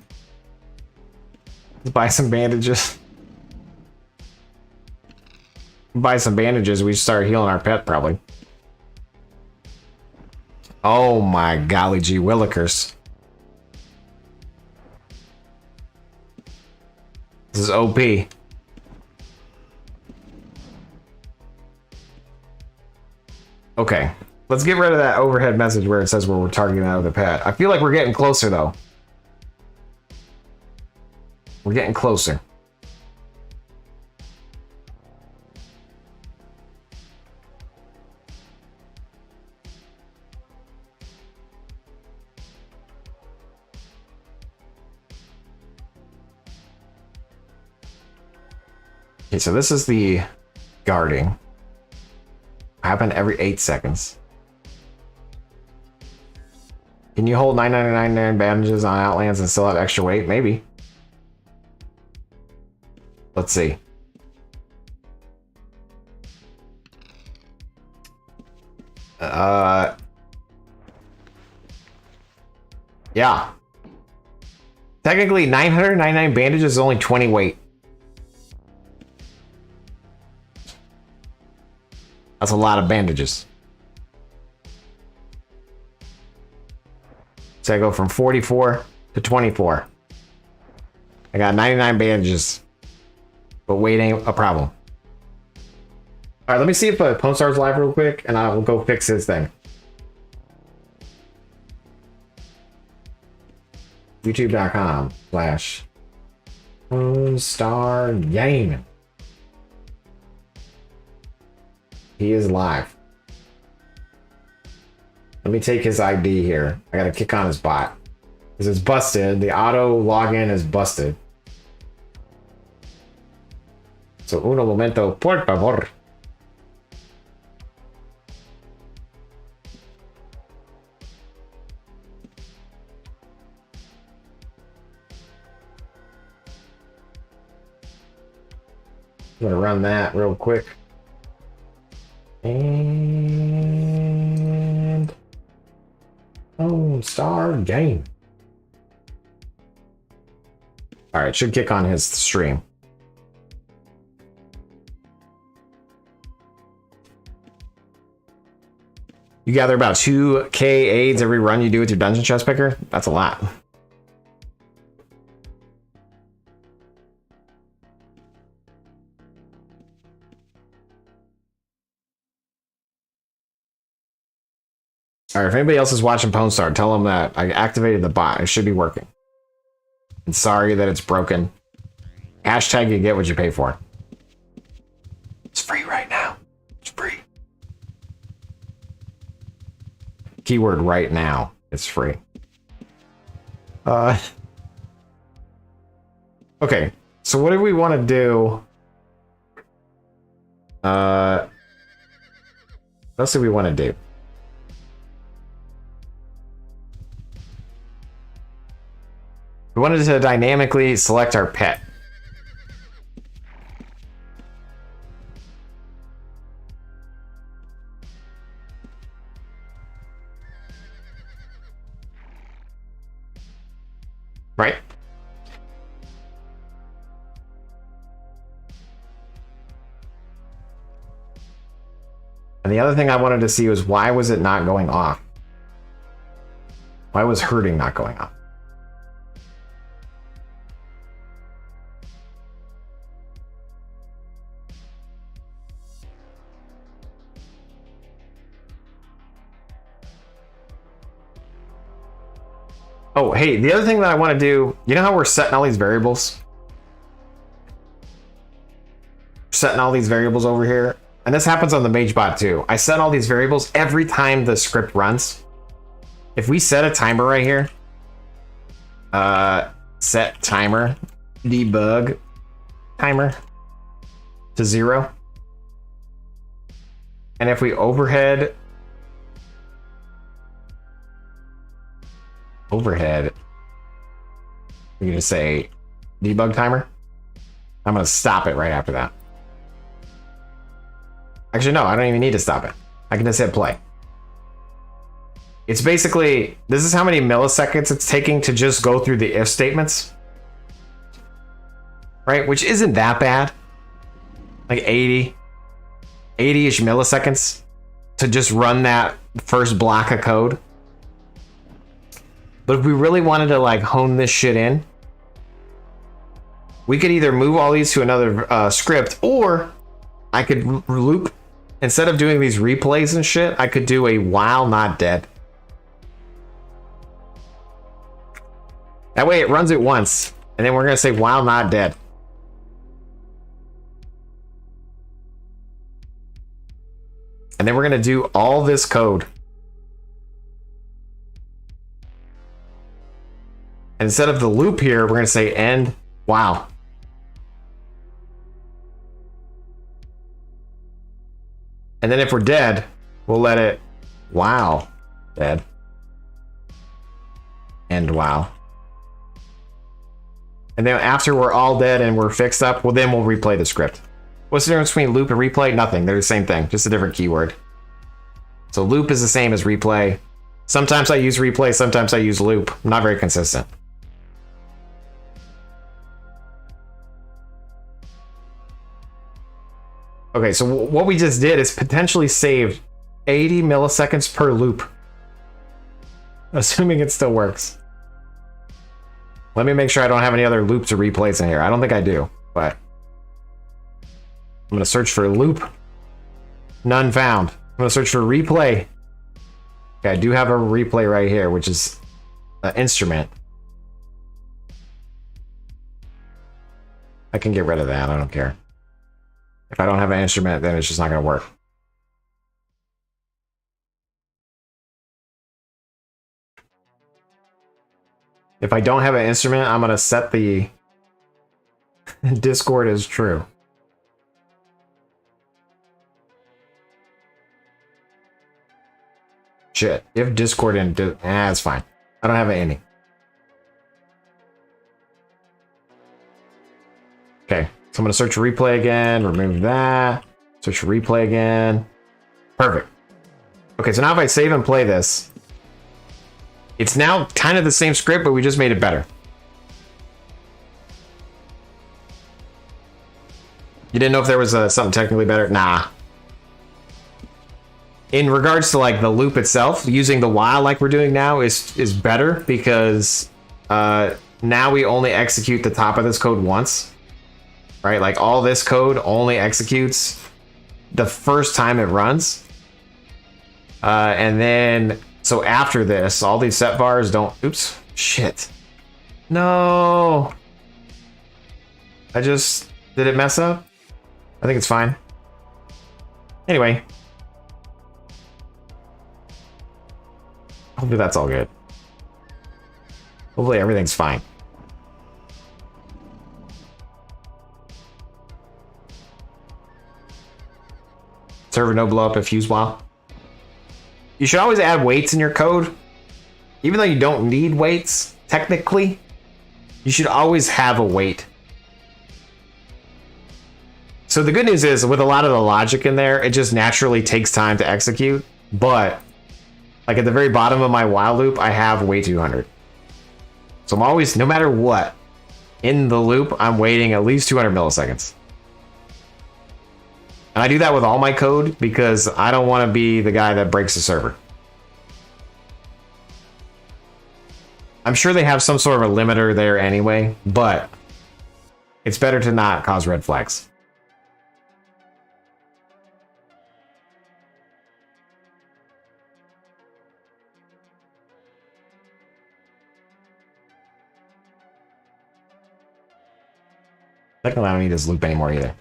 Let's buy some bandages. Buy some bandages, we start healing our pet probably. Oh my golly gee willikers. This is OP. Okay, let's get rid of that overhead message where it says we're targeting that other pad. I feel like we're getting closer though. We're getting closer. Okay, so this is the guarding. Happen every 8 seconds. Can you hold 999 bandages on Outlands and still have extra weight? Maybe. Let's see. Yeah. Technically, 999 bandages is only 20 weight. That's a lot of bandages. So I go from 44 to 24. I got 99 bandages, but weight ain't a problem. All right, let me see if Pwn Star's live real quick, and I will go fix his thing. YouTube.com/Pwn Star Gaming. He is live. Let me take his ID here. I gotta kick on his bot. Because it's busted. The auto login is busted. So uno momento, por favor. I'm gonna run that real quick. And Pwn Star Game. All right, should kick on his stream. You gather about 2k aids every run you do with your dungeon chest picker. That's a lot. All right, if anybody else is watching Pwn Star, tell them that I activated the bot. It should be working. And sorry that it's broken. Hashtag you get what you pay for. It's free right now. It's free. Keyword right now. It's free. Okay, so what do we want to do? What else do we want to do? We wanted to dynamically select our pet. Right? And the other thing I wanted to see was why was it not going off? Why was herding not going off? Oh, hey, the other thing that I want to do, you know how we're setting all these variables? Setting all these variables over here. And this happens on the MageBot too. I set all these variables every time the script runs. If we set a timer right here, set timer, debug timer to 0. And if we overhead, we can just say debug timer. I'm going to stop it right after that. Actually, no, I don't even need to stop it. I can just hit play. It's basically, this is how many milliseconds it's taking to just go through the if statements. Right? Which isn't that bad. Like 80-ish milliseconds to just run that first block of code. But if we really wanted to like hone this shit in, we could either move all these to another script, or I could loop, instead of doing these replays and shit, I could do a while not dead. That way it runs it once, and then we're gonna say while not dead. And then we're gonna do all this code. And instead of the loop here, we're gonna say end while. And then if we're dead, we'll let it wow dead. End wow. And then after we're all dead and we're fixed up, well, then we'll replay the script. What's the difference between loop and replay? Nothing. They're the same thing, just a different keyword. So loop is the same as replay. Sometimes I use replay, sometimes I use loop. I'm not very consistent. Okay, so what we just did is potentially saved 80 milliseconds per loop. Assuming it still works. Let me make sure I don't have any other loops or replays in here. I don't think I do, but I'm gonna search for loop. None found. I'm gonna search for replay. Okay, I do have a replay right here, which is an instrument. I can get rid of that, I don't care. If I don't have an instrument, then it's just not gonna work. If I don't have an instrument, I'm gonna set the Discord as true. Shit, if Discord and it's fine. I don't have any. Okay, so I'm gonna search for replay again, remove that, search for replay again. Perfect. Okay, so now if I save and play this, it's now kind of the same script, but we just made it better. You didn't know if there was something technically better? Nah. In regards to like the loop itself, using the while like we're doing now is better because now we only execute the top of this code once. Right? Like all this code only executes the first time it runs. And then, so after this, all these set bars don't, oops, shit. No. Did it mess up? I think it's fine. Anyway. Hopefully that's all good. Hopefully everything's fine. Server no blow up if used while. You should always add weights in your code. Even though you don't need weights, technically, you should always have a weight. So the good news is, with a lot of the logic in there, it just naturally takes time to execute. But, like at the very bottom of my while loop, I have wait 200. So I'm always, no matter what, in the loop, I'm waiting at least 200 milliseconds. And I do that with all my code because I don't want to be the guy that breaks the server. I'm sure they have some sort of a limiter there anyway, but it's better to not cause red flags. Technically, I don't need this loop anymore either,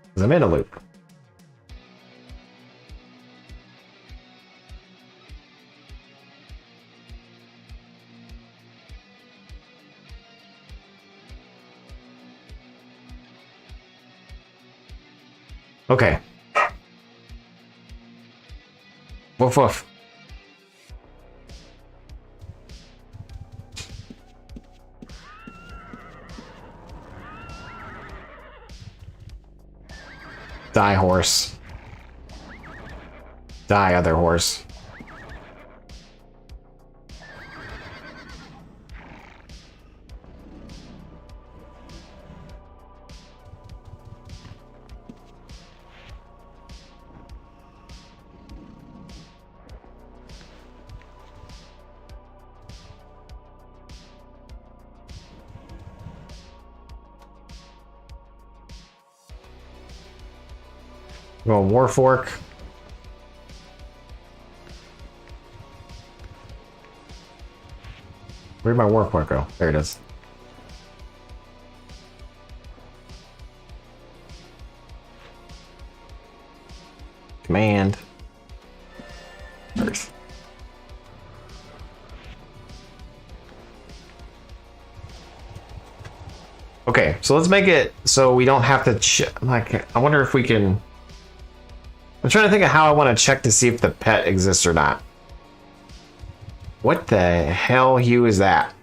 because I'm in a loop. Okay. Woof woof. Die, horse. Die, other horse. Well, Warfork. Where'd my Warfork go? There it is. Command. Earth. Okay, so let's make it so we don't have to like, I wonder if we can... I'm trying to think of how I want to check to see if the pet exists or not. What the hell hue is that?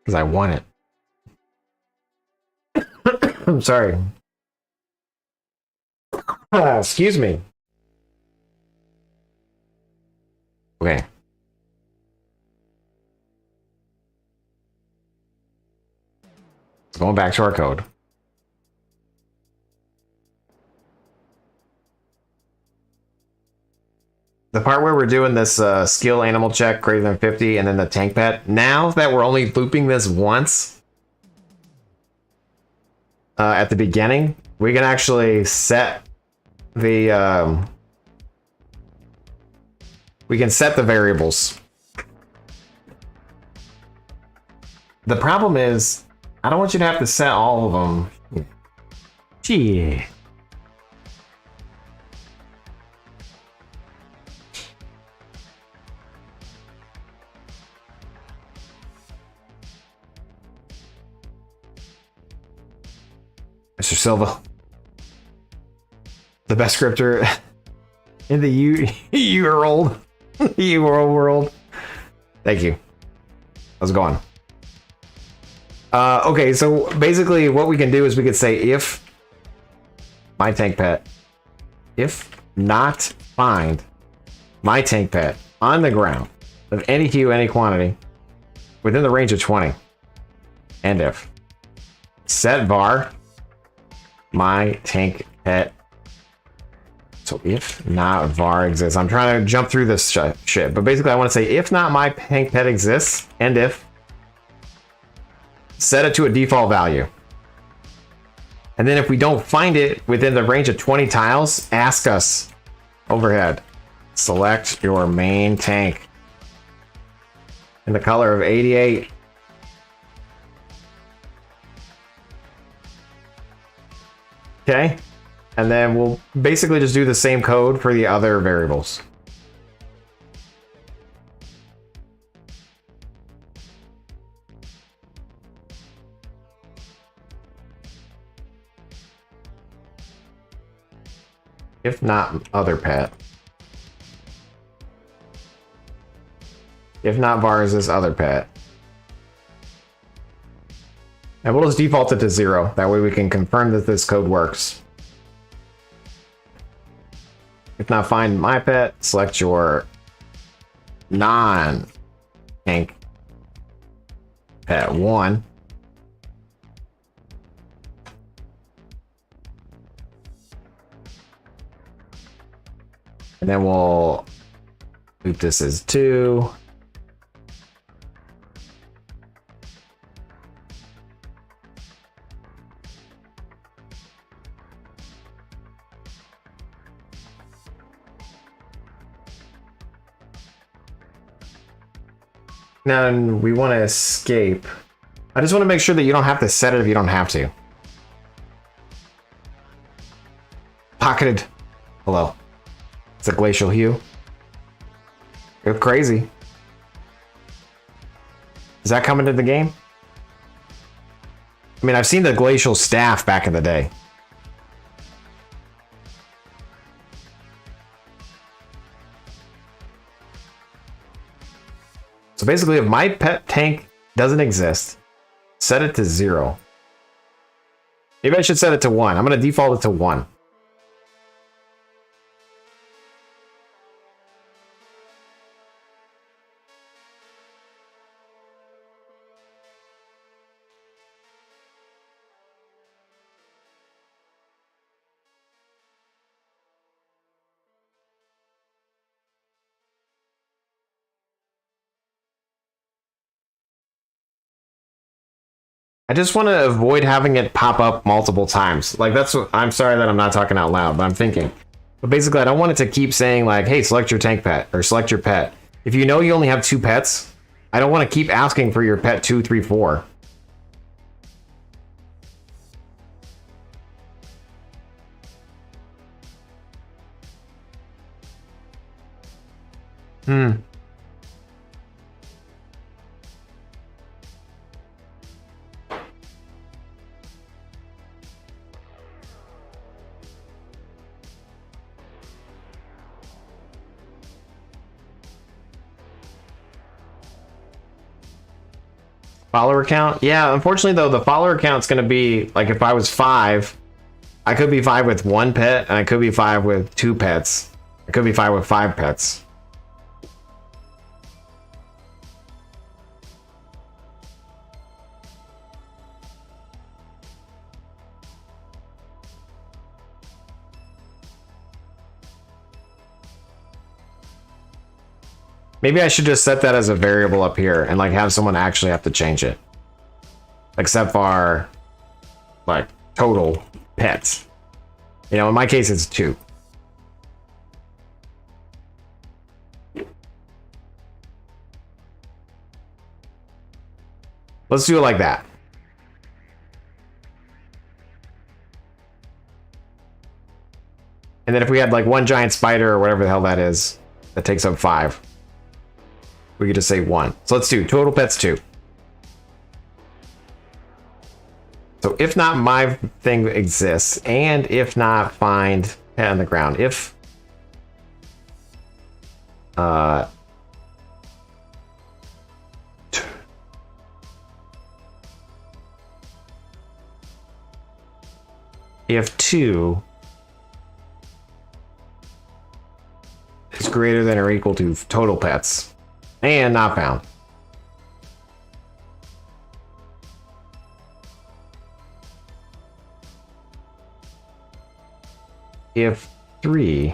Because I want it. I'm sorry. Excuse me. Okay. So going back to our code. The part where we're doing this skill animal check greater than 50 and then the tank pet. Now that we're only looping this once at the beginning, we can actually set the we can set the variables. The problem is I don't want you to have to set all of them. Gee. Mr. Silva. The best scripter in the world. world. Thank you. How's it going? Okay, so basically what we can do is we could say if my tank pet, if not find my tank pet on the ground of any hue, any quantity within the range of 20, and if set var my tank pet. So if not var exists, I'm trying to jump through this shit, but basically I want to say if not my tank pet exists, and if set it to a default value. And then if we don't find it within the range of 20 tiles, ask us overhead. Select your main tank in the color of 88. Okay. And then we'll basically just do the same code for the other variables. If not other pet. If not var is this other pet. And we'll just default it to 0. That way we can confirm that this code works. If not find my pet, select your non-tank pet 1. And then we'll loop this as 2. Now we want to escape. I just want to make sure that you don't have to set it if you don't have to. Pocketed. Hello. It's a glacial hue. Go crazy. Is that coming to the game? I mean, I've seen the glacial staff back in the day. So basically, if my pet tank doesn't exist, set it to 0. Maybe I should set it to 1. I'm going to default it to 1. I just want to avoid having it pop up multiple times. Like, that's what, I'm sorry that I'm not talking out loud, but I'm thinking. But basically, I don't want it to keep saying, like, hey, select your tank pet, or select your pet. If you know you only have 2 pets, I don't want to keep asking for your pet 2, 3, 4. Follower count? Yeah, unfortunately though, the follower count's gonna be, like, if I was 5, I could be 5 with 1 pet, and I could be 5 with 2 pets. I could be 5 with 5 pets. Maybe I should just set that as a variable up here and like have someone actually have to change it. Except for like total pets. You know, in my case it's 2. Let's do it like that. And then if we had like 1 giant spider or whatever the hell that is, that takes up 5. We could just say 1. So let's do total pets 2. So if not, my thing exists, and if not, find pet on the ground. If if 2 is greater than or equal to total pets. And not found. If 3,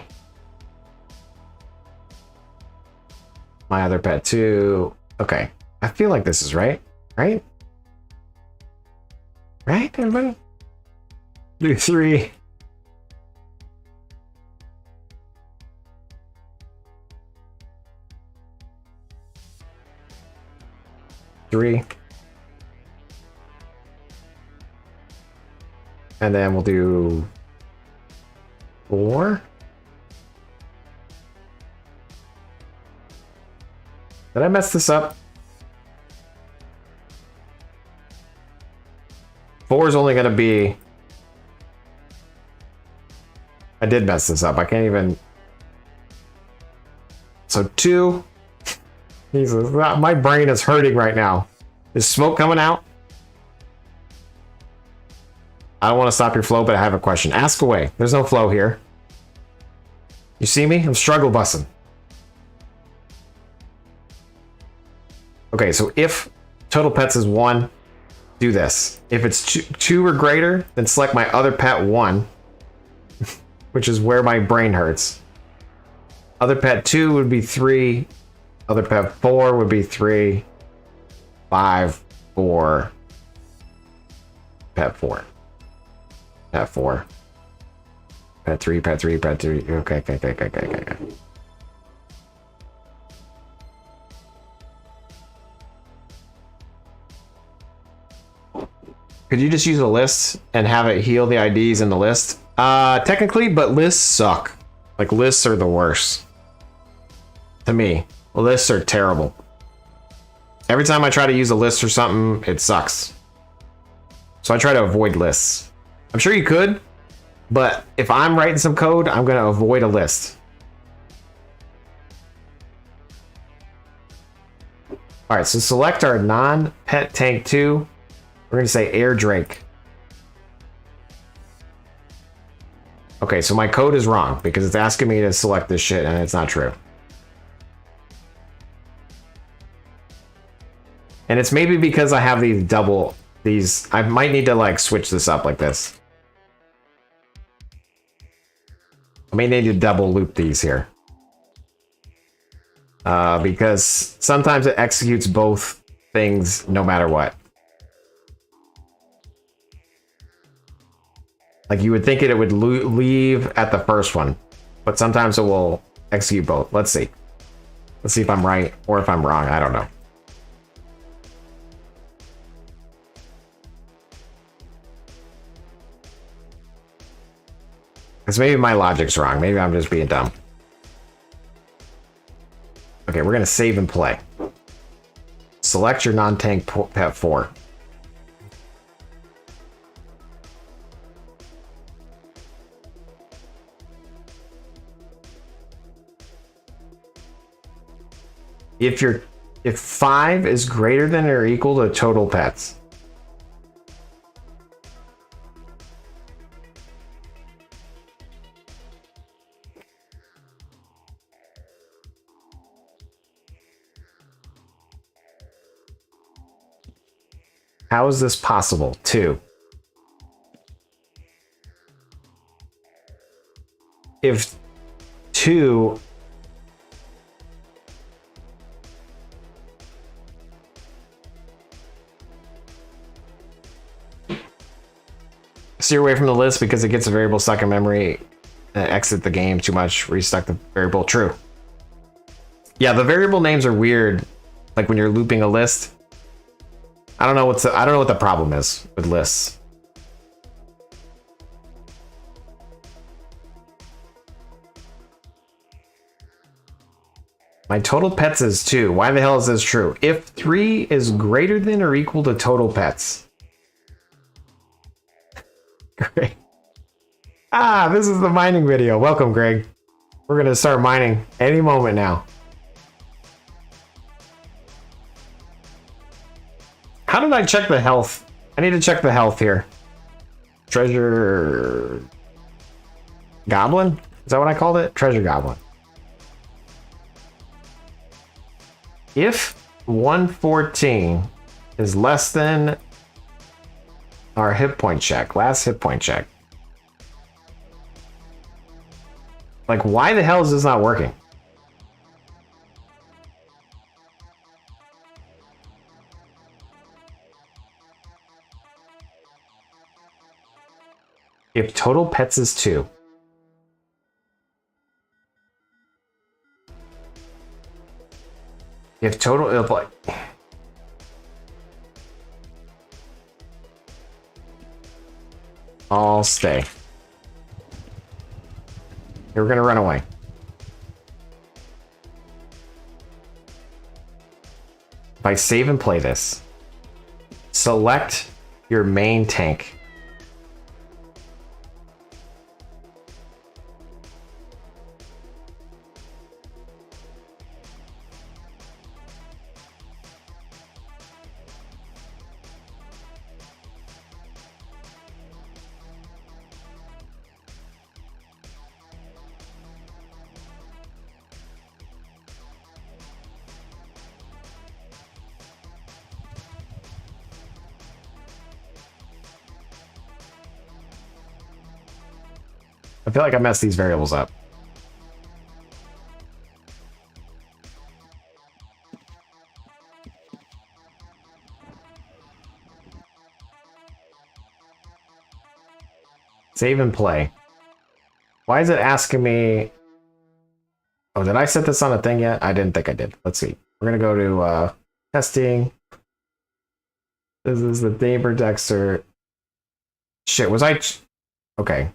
my other pet 2. Okay, I feel like this is right. Right? Right, everybody? Do 3. And then we'll do 4. Did I mess this up? 4 is only going to be... I did mess this up. I can't even... So 2... Jesus, my brain is hurting right now. Is smoke coming out? I don't want to stop your flow, but I have a question. Ask away. There's no flow here. You see me? I'm struggle bussing. Okay, so if total pets is 1, do this. If it's 2 or greater, then select my other pet 1, which is where my brain hurts. Other pet 2 would be 3. Other pet 4 would be 3, 5, 4, pet 4, pet 4, pet 3, pet 3, pet 3. Okay. Could you just use a list and have it heal the IDs in the list? Technically, but lists suck. Like, lists are the worst. To me. Lists are terrible. Every time I try to use a list or something, it sucks. So I try to avoid lists. I'm sure you could, but if I'm writing some code, I'm going to avoid a list. All right, so select our non-pet tank 2. We're going to say air drake. Okay, so my code is wrong because it's asking me to select this shit and it's not true. And it's maybe because I have these, I might need to like switch this up like this. I may need to double loop these here. Because sometimes it executes both things no matter what. Like you would think it would leave at the first one, but sometimes it will execute both. Let's see. Let's see if I'm right or if I'm wrong. I don't know. Because maybe my logic's wrong. Maybe I'm just being dumb. Okay, we're going to save and play. Select your non-tank pet 4. If 5 is greater than or equal to total pets. How is this possible? 2. If 2 steer away from the list because it gets a variable stuck in memory, exit the game too much, restuck the variable. True. Yeah, the variable names are weird. Like when you're looping a list. I don't know what the problem is with lists. My total pets is 2. Why the hell is this true? If 3 is greater than or equal to total pets. Great. Ah, this is the mining video. Welcome, Greg. We're gonna start mining any moment now. How did I check the health? I need to check the health here. Treasure Goblin? Is that what I called it? Treasure Goblin. If 114 is less than our hit point check, last hit point check. Like, why the hell is this not working? If total pets is 2. If total, if like... I'll stay. We're gonna run away. If I save and play this, select your main tank. I feel like I messed these variables up. Save and play. Why is it asking me? Oh, did I set this on a thing yet? I didn't think I did. Let's see. We're gonna go to testing. This is the Tamer Dexxer. Shit, was I? Okay.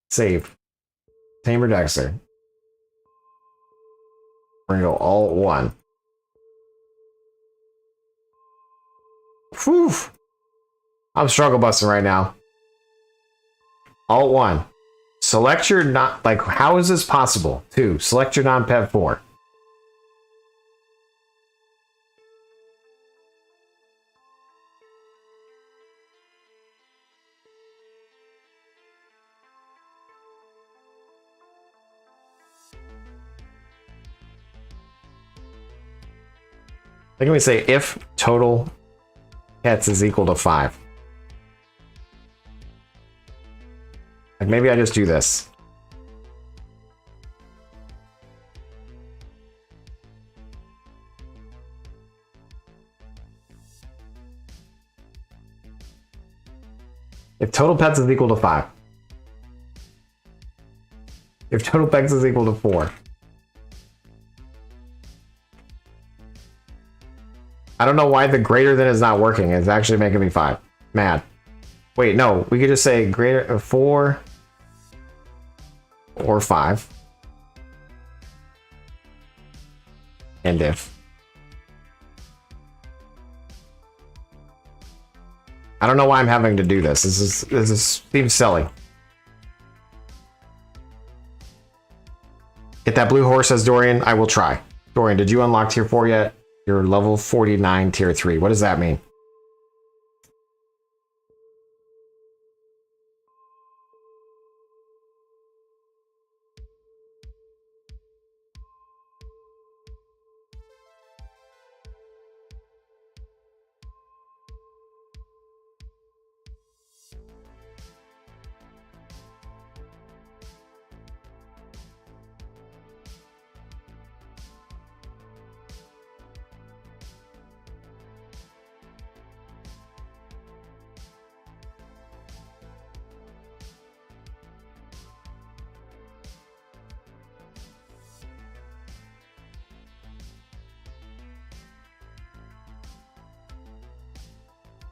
Save. Tamer Dexxer. We're gonna go Alt 1. Whew. I'm struggle busting right now. Alt 1. Select your not, like, how is this possible? 2. Select your non-pet 4. Like, let me say if total pets is equal to 5. Like, maybe I just do this. If total pets is equal to 5. If total pets is equal to 4. I don't know why the greater than is not working. It's actually making me 5. Mad. Wait, no. We could just say greater 4 or 5. And if. I don't know why I'm having to do this. This seems silly. Get that blue horse, says Dorian. I will try. Dorian, did you unlock tier 4 yet? You're level 49, tier 3. What does that mean?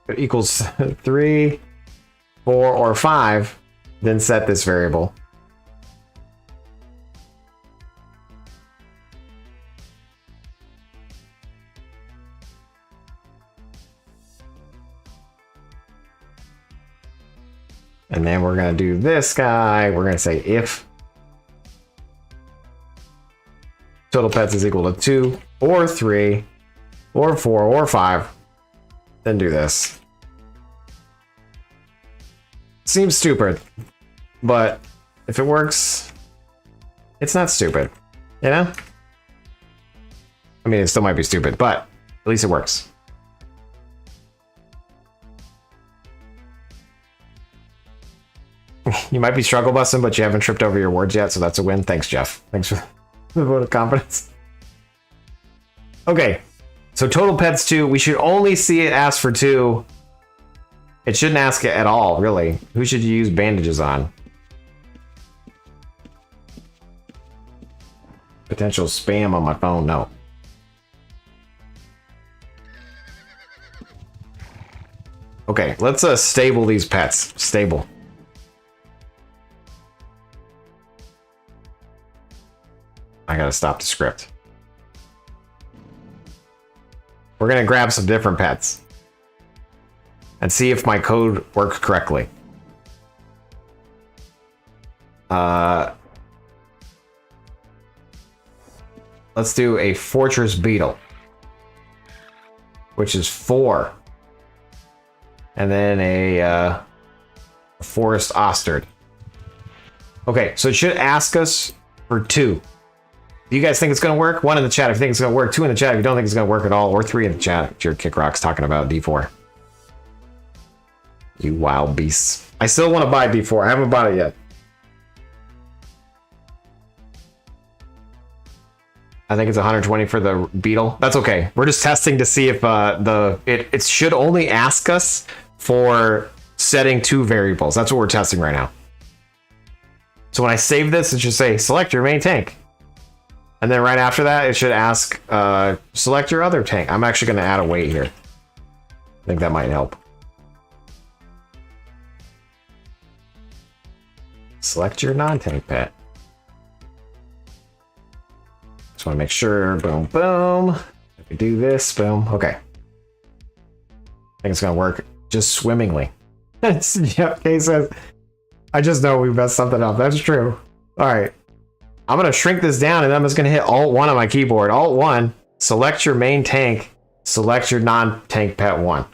It equals 3, 4, or 5, then set this variable. And then we're going to do this guy. We're going to say if total pets is equal to 2, or 3, or 4, or 5, then do this. Seems stupid, but if it works, it's not stupid, you know? I mean, it still might be stupid, but at least it works. You might be struggle busting, but you haven't tripped over your words yet, so that's a win. Thanks, Jeff. Thanks for the vote of confidence. Okay, so total pets 2. We should only see it ask for 2. It shouldn't ask it at all, really. Who should you use bandages on? Potential spam on my phone, no. Okay, let's stable these pets. Stable. I gotta stop the script. We're gonna grab some different pets and see if my code works correctly. Let's do a fortress beetle, which is 4. And then a forest ostrich. Okay, so it should ask us for 2. Do you guys think it's going to work? 1 in the chat if you think it's going to work. 2 in the chat if you don't think it's going to work at all. Or 3 in the chat if your Kick Rock's talking about D4. You wild beasts. I still want to buy D4. I haven't bought it yet. I think it's 120 for the beetle. That's okay. We're just testing to see if it should only ask us for setting 2 variables. That's what we're testing right now. So when I save this, it should say select your main tank. And then right after that, it should ask, select your other tank. I'm actually going to add a wait here. I think that might help. Select your non-tank pet. Just want to make sure, boom, boom. If we do this, boom, okay. I think it's going to work just swimmingly. Yep, Kay says, I just know we messed something up. That's true. All right. I'm going to shrink this down and I'm just going to hit Alt-1 on my keyboard. Alt-1, select your main tank, select your non-tank pet 1.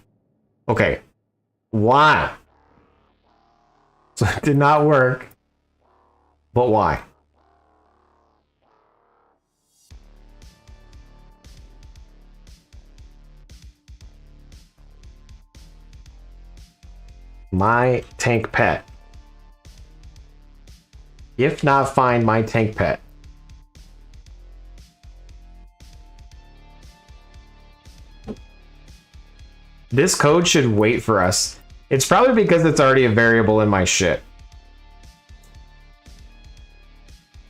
Okay. Why? So it did not work. But why? My tank pet. If not, find my tank pet. This code should wait for us It's probably because it's already a variable in my shit.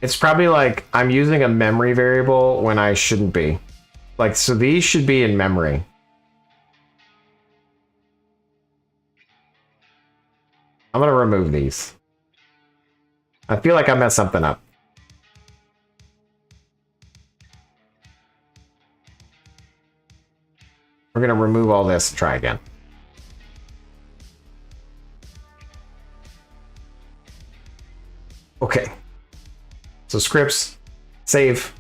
It's probably like I'm using a memory variable when I shouldn't be. Like, so these should be in memory. I'm gonna remove these. I feel like I messed something up. We're gonna remove all this and try again. Okay. So scripts, save,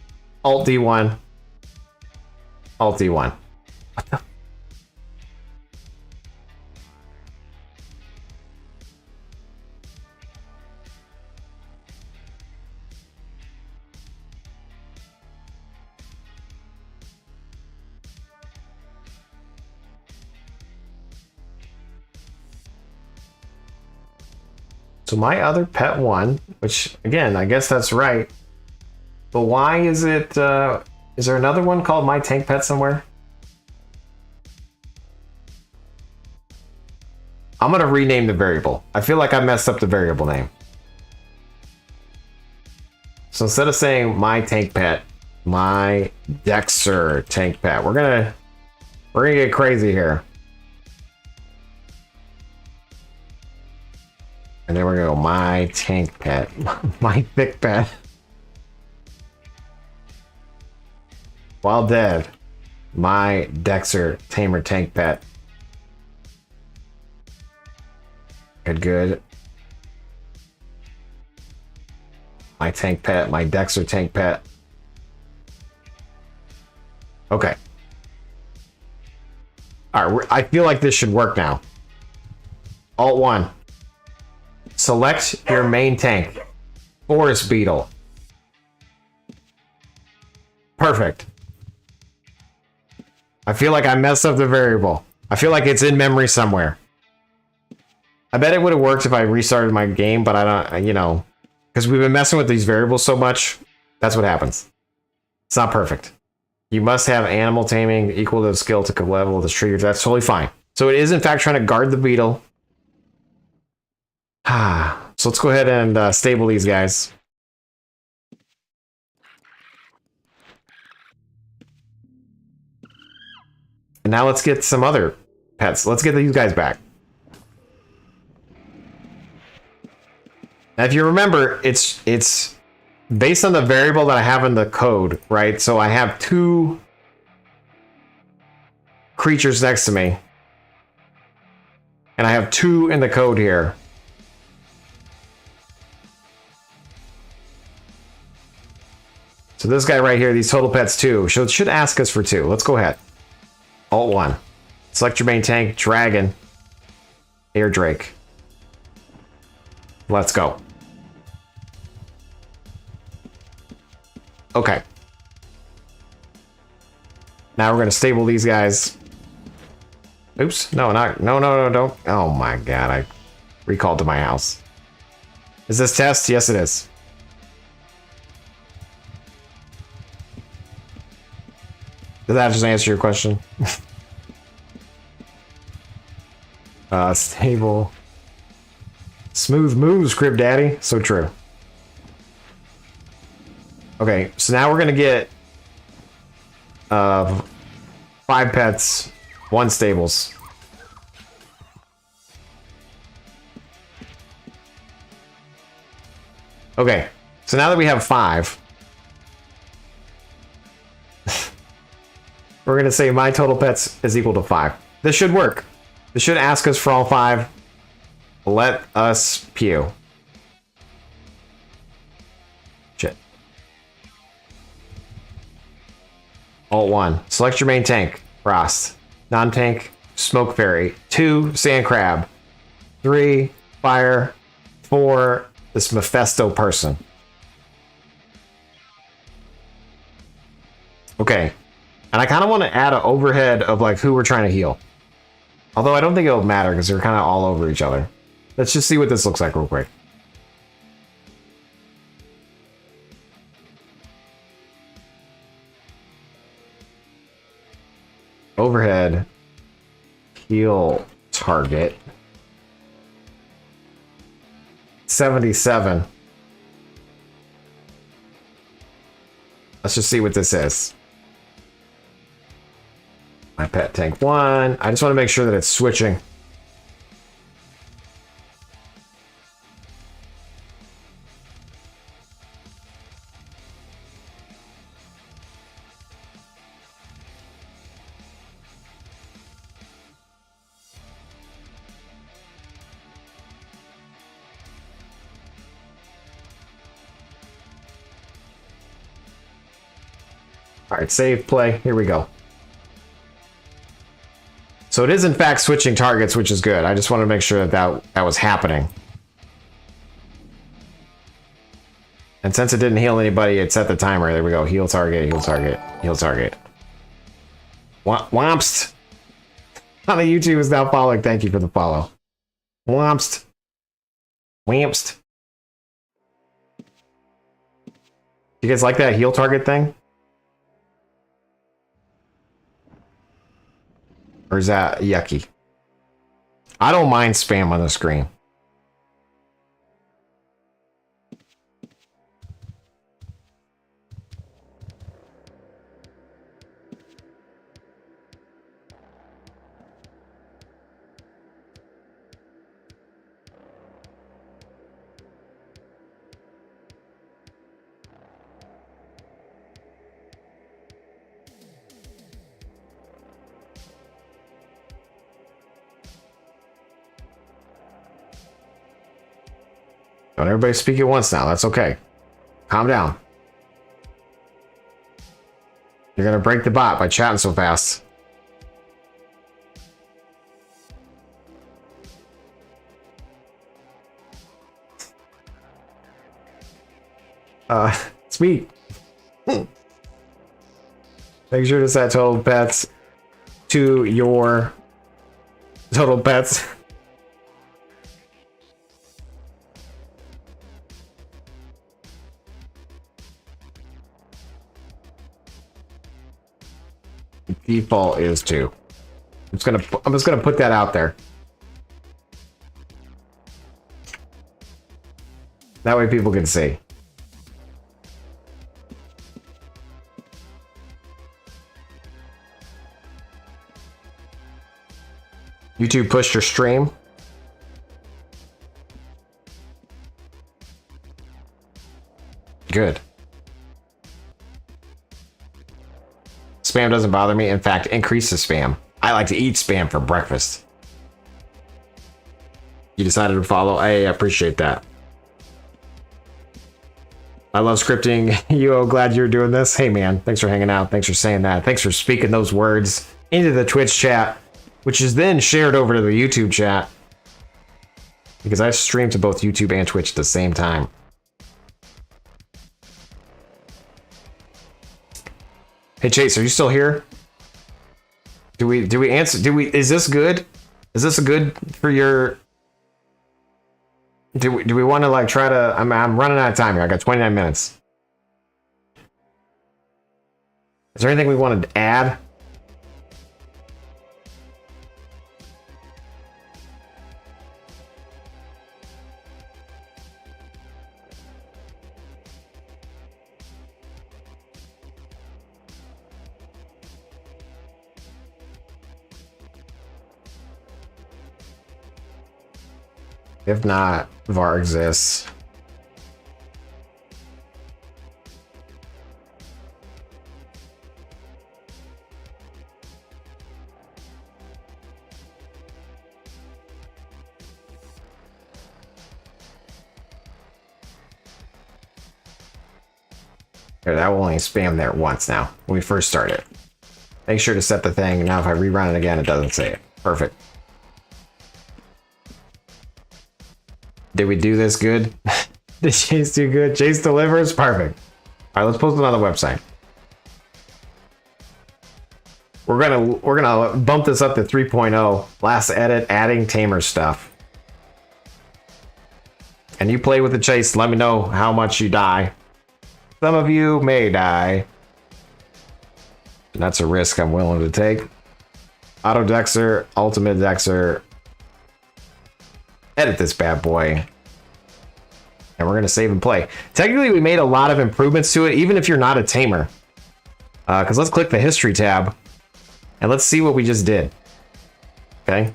Alt D1, Alt D1. What the? So my other pet one, which again, I guess that's right. But why is it, is there another one called My Tank Pet somewhere? I'm gonna rename the variable. I feel like I messed up the variable name. So instead of saying My Tank Pet, My Dexxer Tank Pet, we're gonna get crazy here. And then we're gonna go My Tank Pet, My Thick Pet. While dead, My Dexxer Tamer Tank Pet. Good. My Tank Pet, My Dexxer Tank Pet. Okay. Alright, I feel like this should work now. Alt 1. Select your main tank. Forest Beetle. Perfect. I feel like I messed up the variable. I feel like it's in memory somewhere. I bet it would have worked if I restarted my game, but I don't, you know, because we've been messing with these variables so much. That's what happens. It's not perfect. You must have animal taming equal to the skill to level of the trigger. That's totally fine. So it is in fact trying to guard the beetle. So let's go ahead and stable these guys. And now let's get some other pets. Let's get these guys back. Now, if you remember, it's based on the variable that I have in the code, right? So I have two creatures next to me. And I have two in the code here. So this guy right here, these total pets 2. So it should ask us for 2. Let's go ahead. Alt 1. Select your main tank, Dragon, Air Drake. Let's go. Okay. Now we're gonna stable these guys. Oops, no, don't. Oh my god, I recalled to my house. Is this test? Yes, it is. Did that just answer your question? Stable. Smooth moves, Crib Daddy. So true. Okay, so now we're gonna get 5 pets, 1 stables. Okay, so now that we have 5, we're gonna say my total pets is equal to 5. This should work. This should ask us for all 5. Let us pew. Shit. Alt 1. Select your main tank. Frost. Non-tank. Smoke Fairy. 2. Sand Crab. 3. Fire. 4. This Mephisto person. Okay. And I kind of want to add an overhead of like who we're trying to heal. Although I don't think it'll matter because they're kind of all over each other. Let's just see what this looks like real quick. Overhead. Heal target. 77. Let's just see what this is. My pet tank 1. I just want to make sure that it's switching. All right, save, play. Here we go. So it is in fact switching targets, which is good. I just wanted to make sure that was happening. And since it didn't heal anybody, it set the timer. There we go. Heal target, heal target, heal target. Wompst. On the YouTube is now following. Thank you for the follow. Wompst. Wampst. You guys like that heal target thing? Or is that yucky? I don't mind spam on the screen. Don't everybody speak at once now. That's okay. Calm down. You're gonna break the bot by chatting so fast. Sweet. Make sure to set total pets to your total pets. Default is 2. I'm just gonna put that out there. That way people can see. YouTube pushed your stream. Good. Spam doesn't bother me. In fact, increases spam. I like to eat spam for breakfast. You decided to follow. I appreciate that. I love scripting. Yo, glad you're doing this. Hey, man. Thanks for hanging out. Thanks for saying that. Thanks for speaking those words into the Twitch chat, which is then shared over to the YouTube chat. Because I stream to both YouTube and Twitch at the same time. Hey Chase, are you still here? Do we answer? Is this good? Is this a good for your? Do we want to like try to? I'm running out of time here. I got 29 minutes. Is there anything we wanted to add? If not, VAR exists. Here, that will only spam there once now, when we first start it. Make sure to set the thing. Now if I rerun it again, it doesn't say it. Perfect. Did we do this good? Did Chase do good? Chase delivers? Perfect. All right, let's post it on the website. We're gonna bump this up to 3.0. Last edit, adding Tamer stuff. And you play with the Chase, let me know how much you die. Some of you may die. And that's a risk I'm willing to take. Auto Dexxer, Ultimate Dexxer. Edit this bad boy. And we're going to save and play. Technically, we made a lot of improvements to it, even if you're not a tamer. Because let's click the history tab. And let's see what we just did. Okay.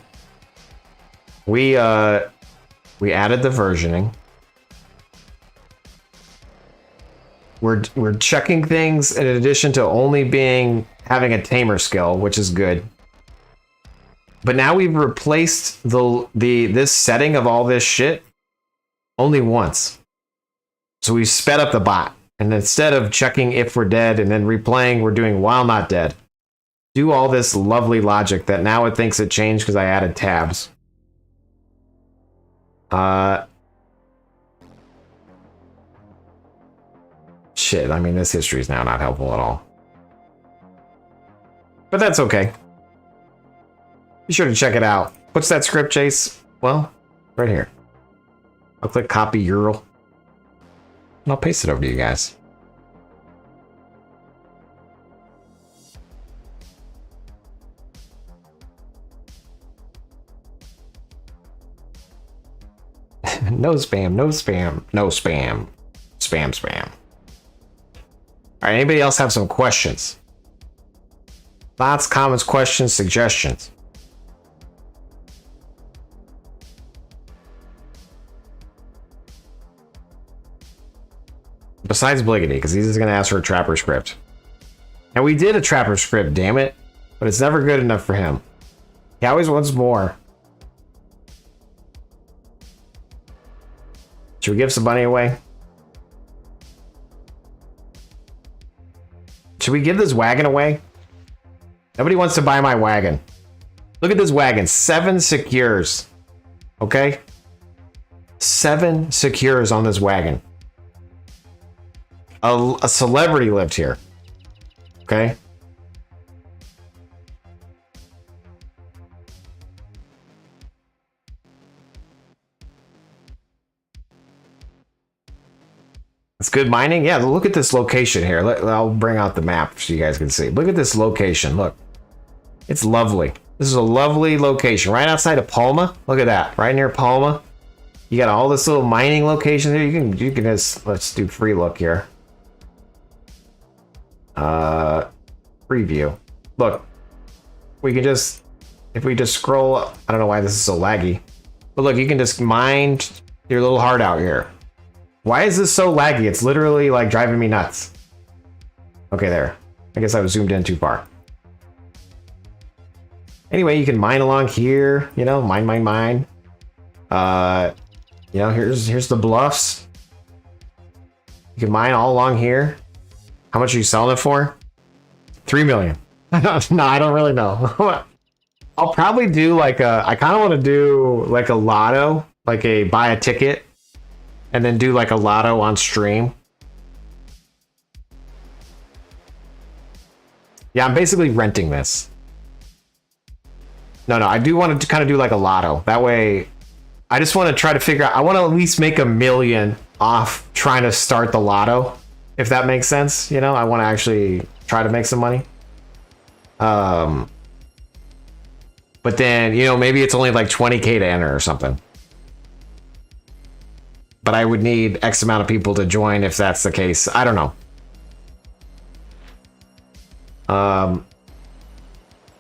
We added the versioning. We're checking things in addition to only having a tamer skill, which is good. But now we've replaced this setting of all this shit only once. So we sped up the bot. And instead of checking if we're dead and then replaying, we're doing while not dead. Do all this lovely logic that now it thinks it changed because I added tabs. Shit, I mean, this history is now not helpful at all. But that's okay. Be sure to check it out. What's that script, Chase? Well, right here. I'll click copy URL. And I'll paste it over to you guys. No spam, no spam, no spam. Spam, spam. Alright, anybody else have some questions? Thoughts, comments, questions, suggestions? Besides Bliggity, because he's just going to ask for a trapper script. And we did a trapper script, damn it. But it's never good enough for him. He always wants more. Should we give some money away? Should we give this wagon away? Nobody wants to buy my wagon. Look at this wagon. 7 secures. Okay? 7 secures on this wagon. A celebrity lived here. Okay? It's good mining. Yeah, look at this location here. I'll bring out the map so you guys can see. Look at this location. Look. It's lovely. This is a lovely location. Right outside of Palma. Look at that. Right near Palma. You got all this little mining location here. You can just, let's do free look here. Preview. Look. We can just, if we just scroll up, I don't know why this is so laggy. But look, you can just mine your little heart out here. Why is this so laggy? It's literally like driving me nuts. Okay, there. I guess I was zoomed in too far. Anyway, you can mine along here, you know, mine. You know, here's the bluffs. You can mine all along here. How much are you selling it for? 3 million. No, I don't really know. I'll probably do like I kind of want to do like a lotto, like buy a ticket. And then do like a lotto on stream. Yeah, I'm basically renting this. No, I do want to kind of do like a lotto. That way, I just want to try to figure out, I want to at least make $1 million off trying to start the lotto. If that makes sense, you know, I want to actually try to make some money. But then, you know, maybe it's only like 20K to enter or something. But I would need X amount of people to join if that's the case. I don't know.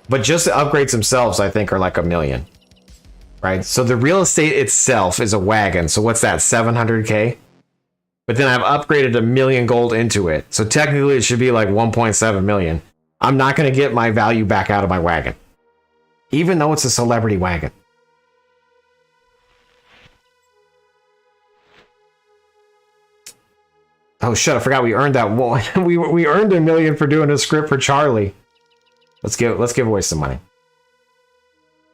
But just the upgrades themselves, I think, are like $1 million. Right? So the real estate itself is a wagon. So what's that? 700K? But then I've upgraded $1 million gold into it. So technically it should be like 1.7 million. I'm not going to get my value back out of my wagon. Even though it's a celebrity wagon. Oh shit, I forgot we earned that one. we earned $1 million for doing a script for Charlie. Let's give away some money.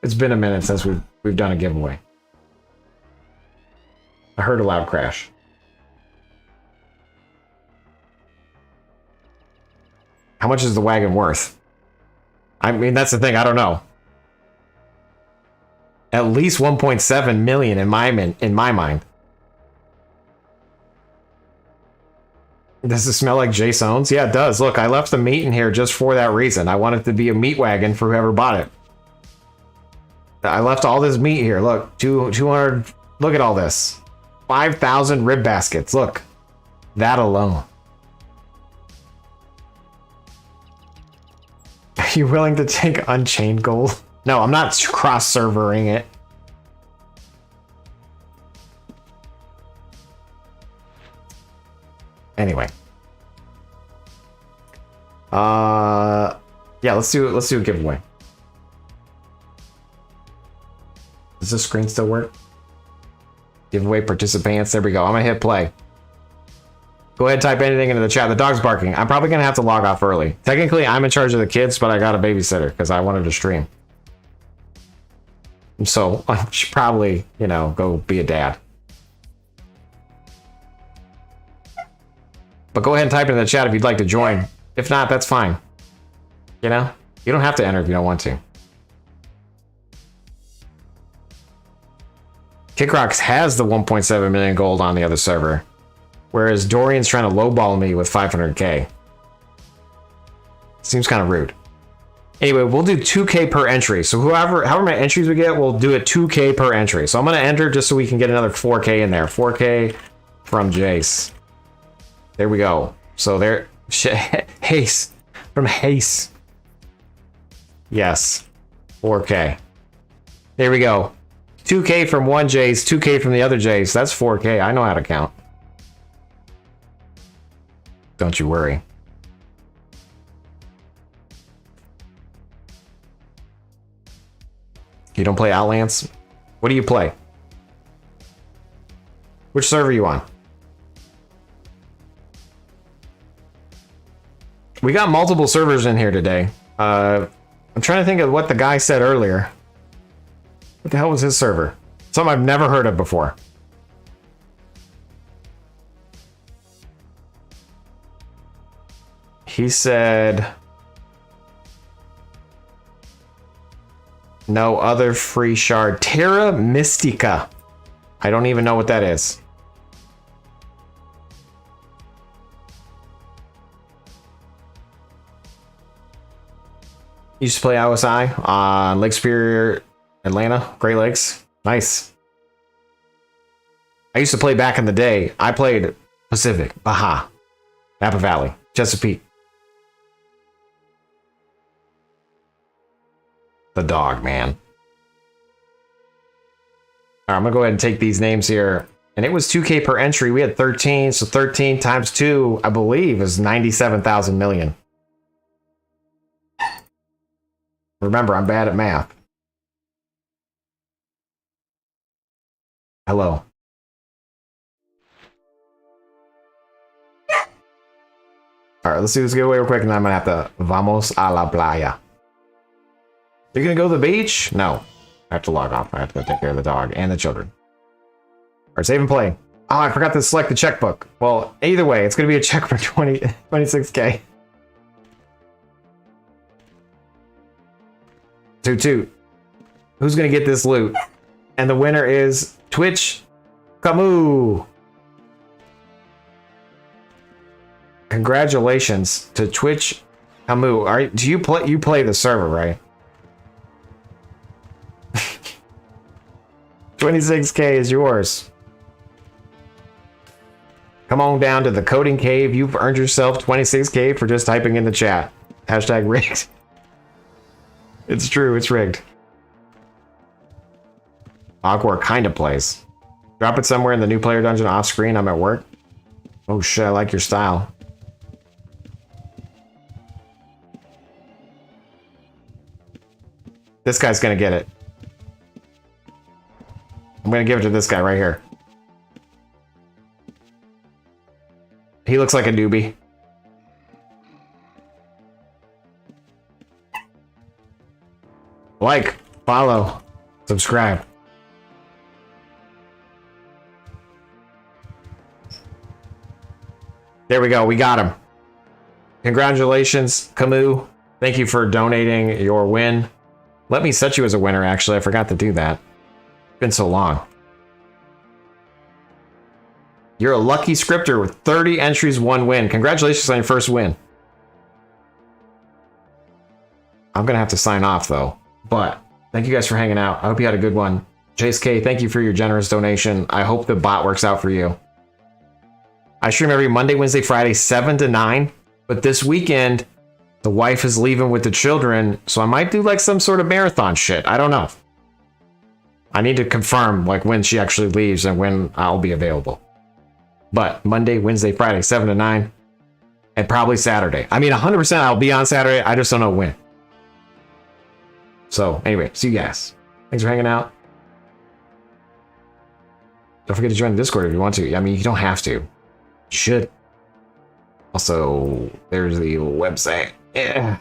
It's been a minute since we've done a giveaway. I heard a loud crash. How much is the wagon worth? I mean, that's the thing, I don't know. At least 1.7 million in my mind. Does it smell like Jaseowns? Yeah, it does. Look, I left the meat in here just for that reason. I want it to be a meat wagon for whoever bought it. I left all this meat here. Look, 200. Look at all this. 5,000 rib baskets. Look, that alone. Are you willing to take Unchained Gold? No, I'm not cross-servering it. Anyway. Yeah, let's do a giveaway. Does this screen still work? Giveaway participants. There we go. I'm gonna hit play. Go ahead, type anything into the chat. The dog's barking. I'm probably gonna have to log off early. Technically, I'm in charge of the kids, but I got a babysitter because I wanted to stream. So I should probably, you know, go be a dad. But go ahead and type it in the chat if you'd like to join. If not, that's fine. You know, you don't have to enter if you don't want to. Kickrocks has the 1.7 million gold on the other server, whereas Dorian's trying to lowball me with 500k. Seems kind of rude. Anyway, we'll do 2k per entry. So however many entries we get, we'll do it 2k per entry. So I'm gonna enter just so we can get another 4k in there. 4k from Jace. There we go. So there, Haze from Haze. Yes, 4k. There we go. 2k from one Jace, 2k from the other Jace. That's 4k. I know how to count. Don't you worry. You don't play Outlands? What do you play? Which server are you on? We got multiple servers in here today. I'm trying to think of what the guy said earlier. What the hell was his server? Something I've never heard of before. He said... no other free shard. Terra Mystica. I don't even know what that is. Used to play OSI on Lake Superior, Atlanta, Great Lakes. Nice. I used to play back in the day. I played Pacific, Baja, Napa Valley, Chesapeake. The dog, man. All right, I'm gonna go ahead and take these names here. And it was 2k per entry. We had 13, so 13 times 2, I believe, is 97,000 million. Remember, I'm bad at math. Hello. All right, let's do this giveaway real quick, and then I'm gonna have to vamos a la playa. You're gonna go to the beach? No. I have to log off. I have to go take care of the dog and the children. All right, save and play. Oh, I forgot to select the checkbook. Well, either way, it's gonna be a check for 26k. Toot. Who's gonna get this loot? And the winner is Twitch Camus. Congratulations to Twitch Camus. All right, do you play the server, right? 26k is yours. Come on down to the coding cave. You've earned yourself 26k for just typing in the chat. Hashtag rigged. It's true, it's rigged. Awkward kind of plays. Drop it somewhere in the new player dungeon off screen. I'm at work. Oh shit, I like your style. This guy's gonna get it. I'm gonna give it to this guy right here. He looks like a newbie. Like, follow, subscribe. There we go, we got him. Congratulations, Camus. Thank you for donating your win. Let me set you as a winner, actually. I forgot to do that. It's been so long. You're a lucky scripter with 30 entries, 1 win. Congratulations on your first win. I'm gonna have to sign off though. But thank you guys for hanging out. I hope you had a good one. Chase K, thank you for your generous donation. I hope the bot works out for you. I stream every Monday, Wednesday, Friday, 7 to 9. But this weekend, the wife is leaving with the children, so I might do like some sort of marathon shit. I don't know. I need to confirm like when she actually leaves and when I'll be available. But Monday, Wednesday, Friday, 7 to 9. And probably Saturday. I mean, 100% I'll be on Saturday. I just don't know when. So anyway, see you guys. Thanks for hanging out. Don't forget to join the Discord if you want to. I mean, you don't have to. You should. Also, there's the website. Yeah.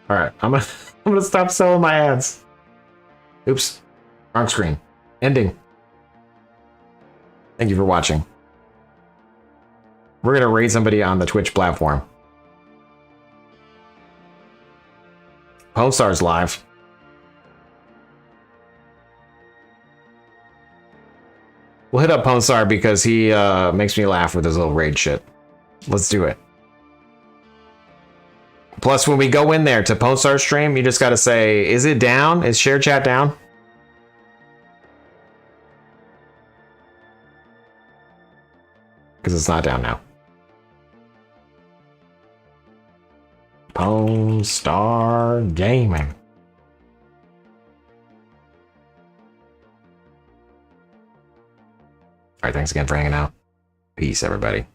All right, I'm gonna stop selling my ads. Oops, wrong screen. Ending. Thank you for watching. We're gonna raid somebody on the Twitch platform. Pone Star's live. We'll hit up Pone Star because he makes me laugh with his little raid shit. Let's do it. Plus, when we go in there to Pone Star's stream, you just gotta say, is it down? Is share chat down? Because it's not down now. Pone Star Gaming. Alright, thanks again for hanging out. Peace, everybody.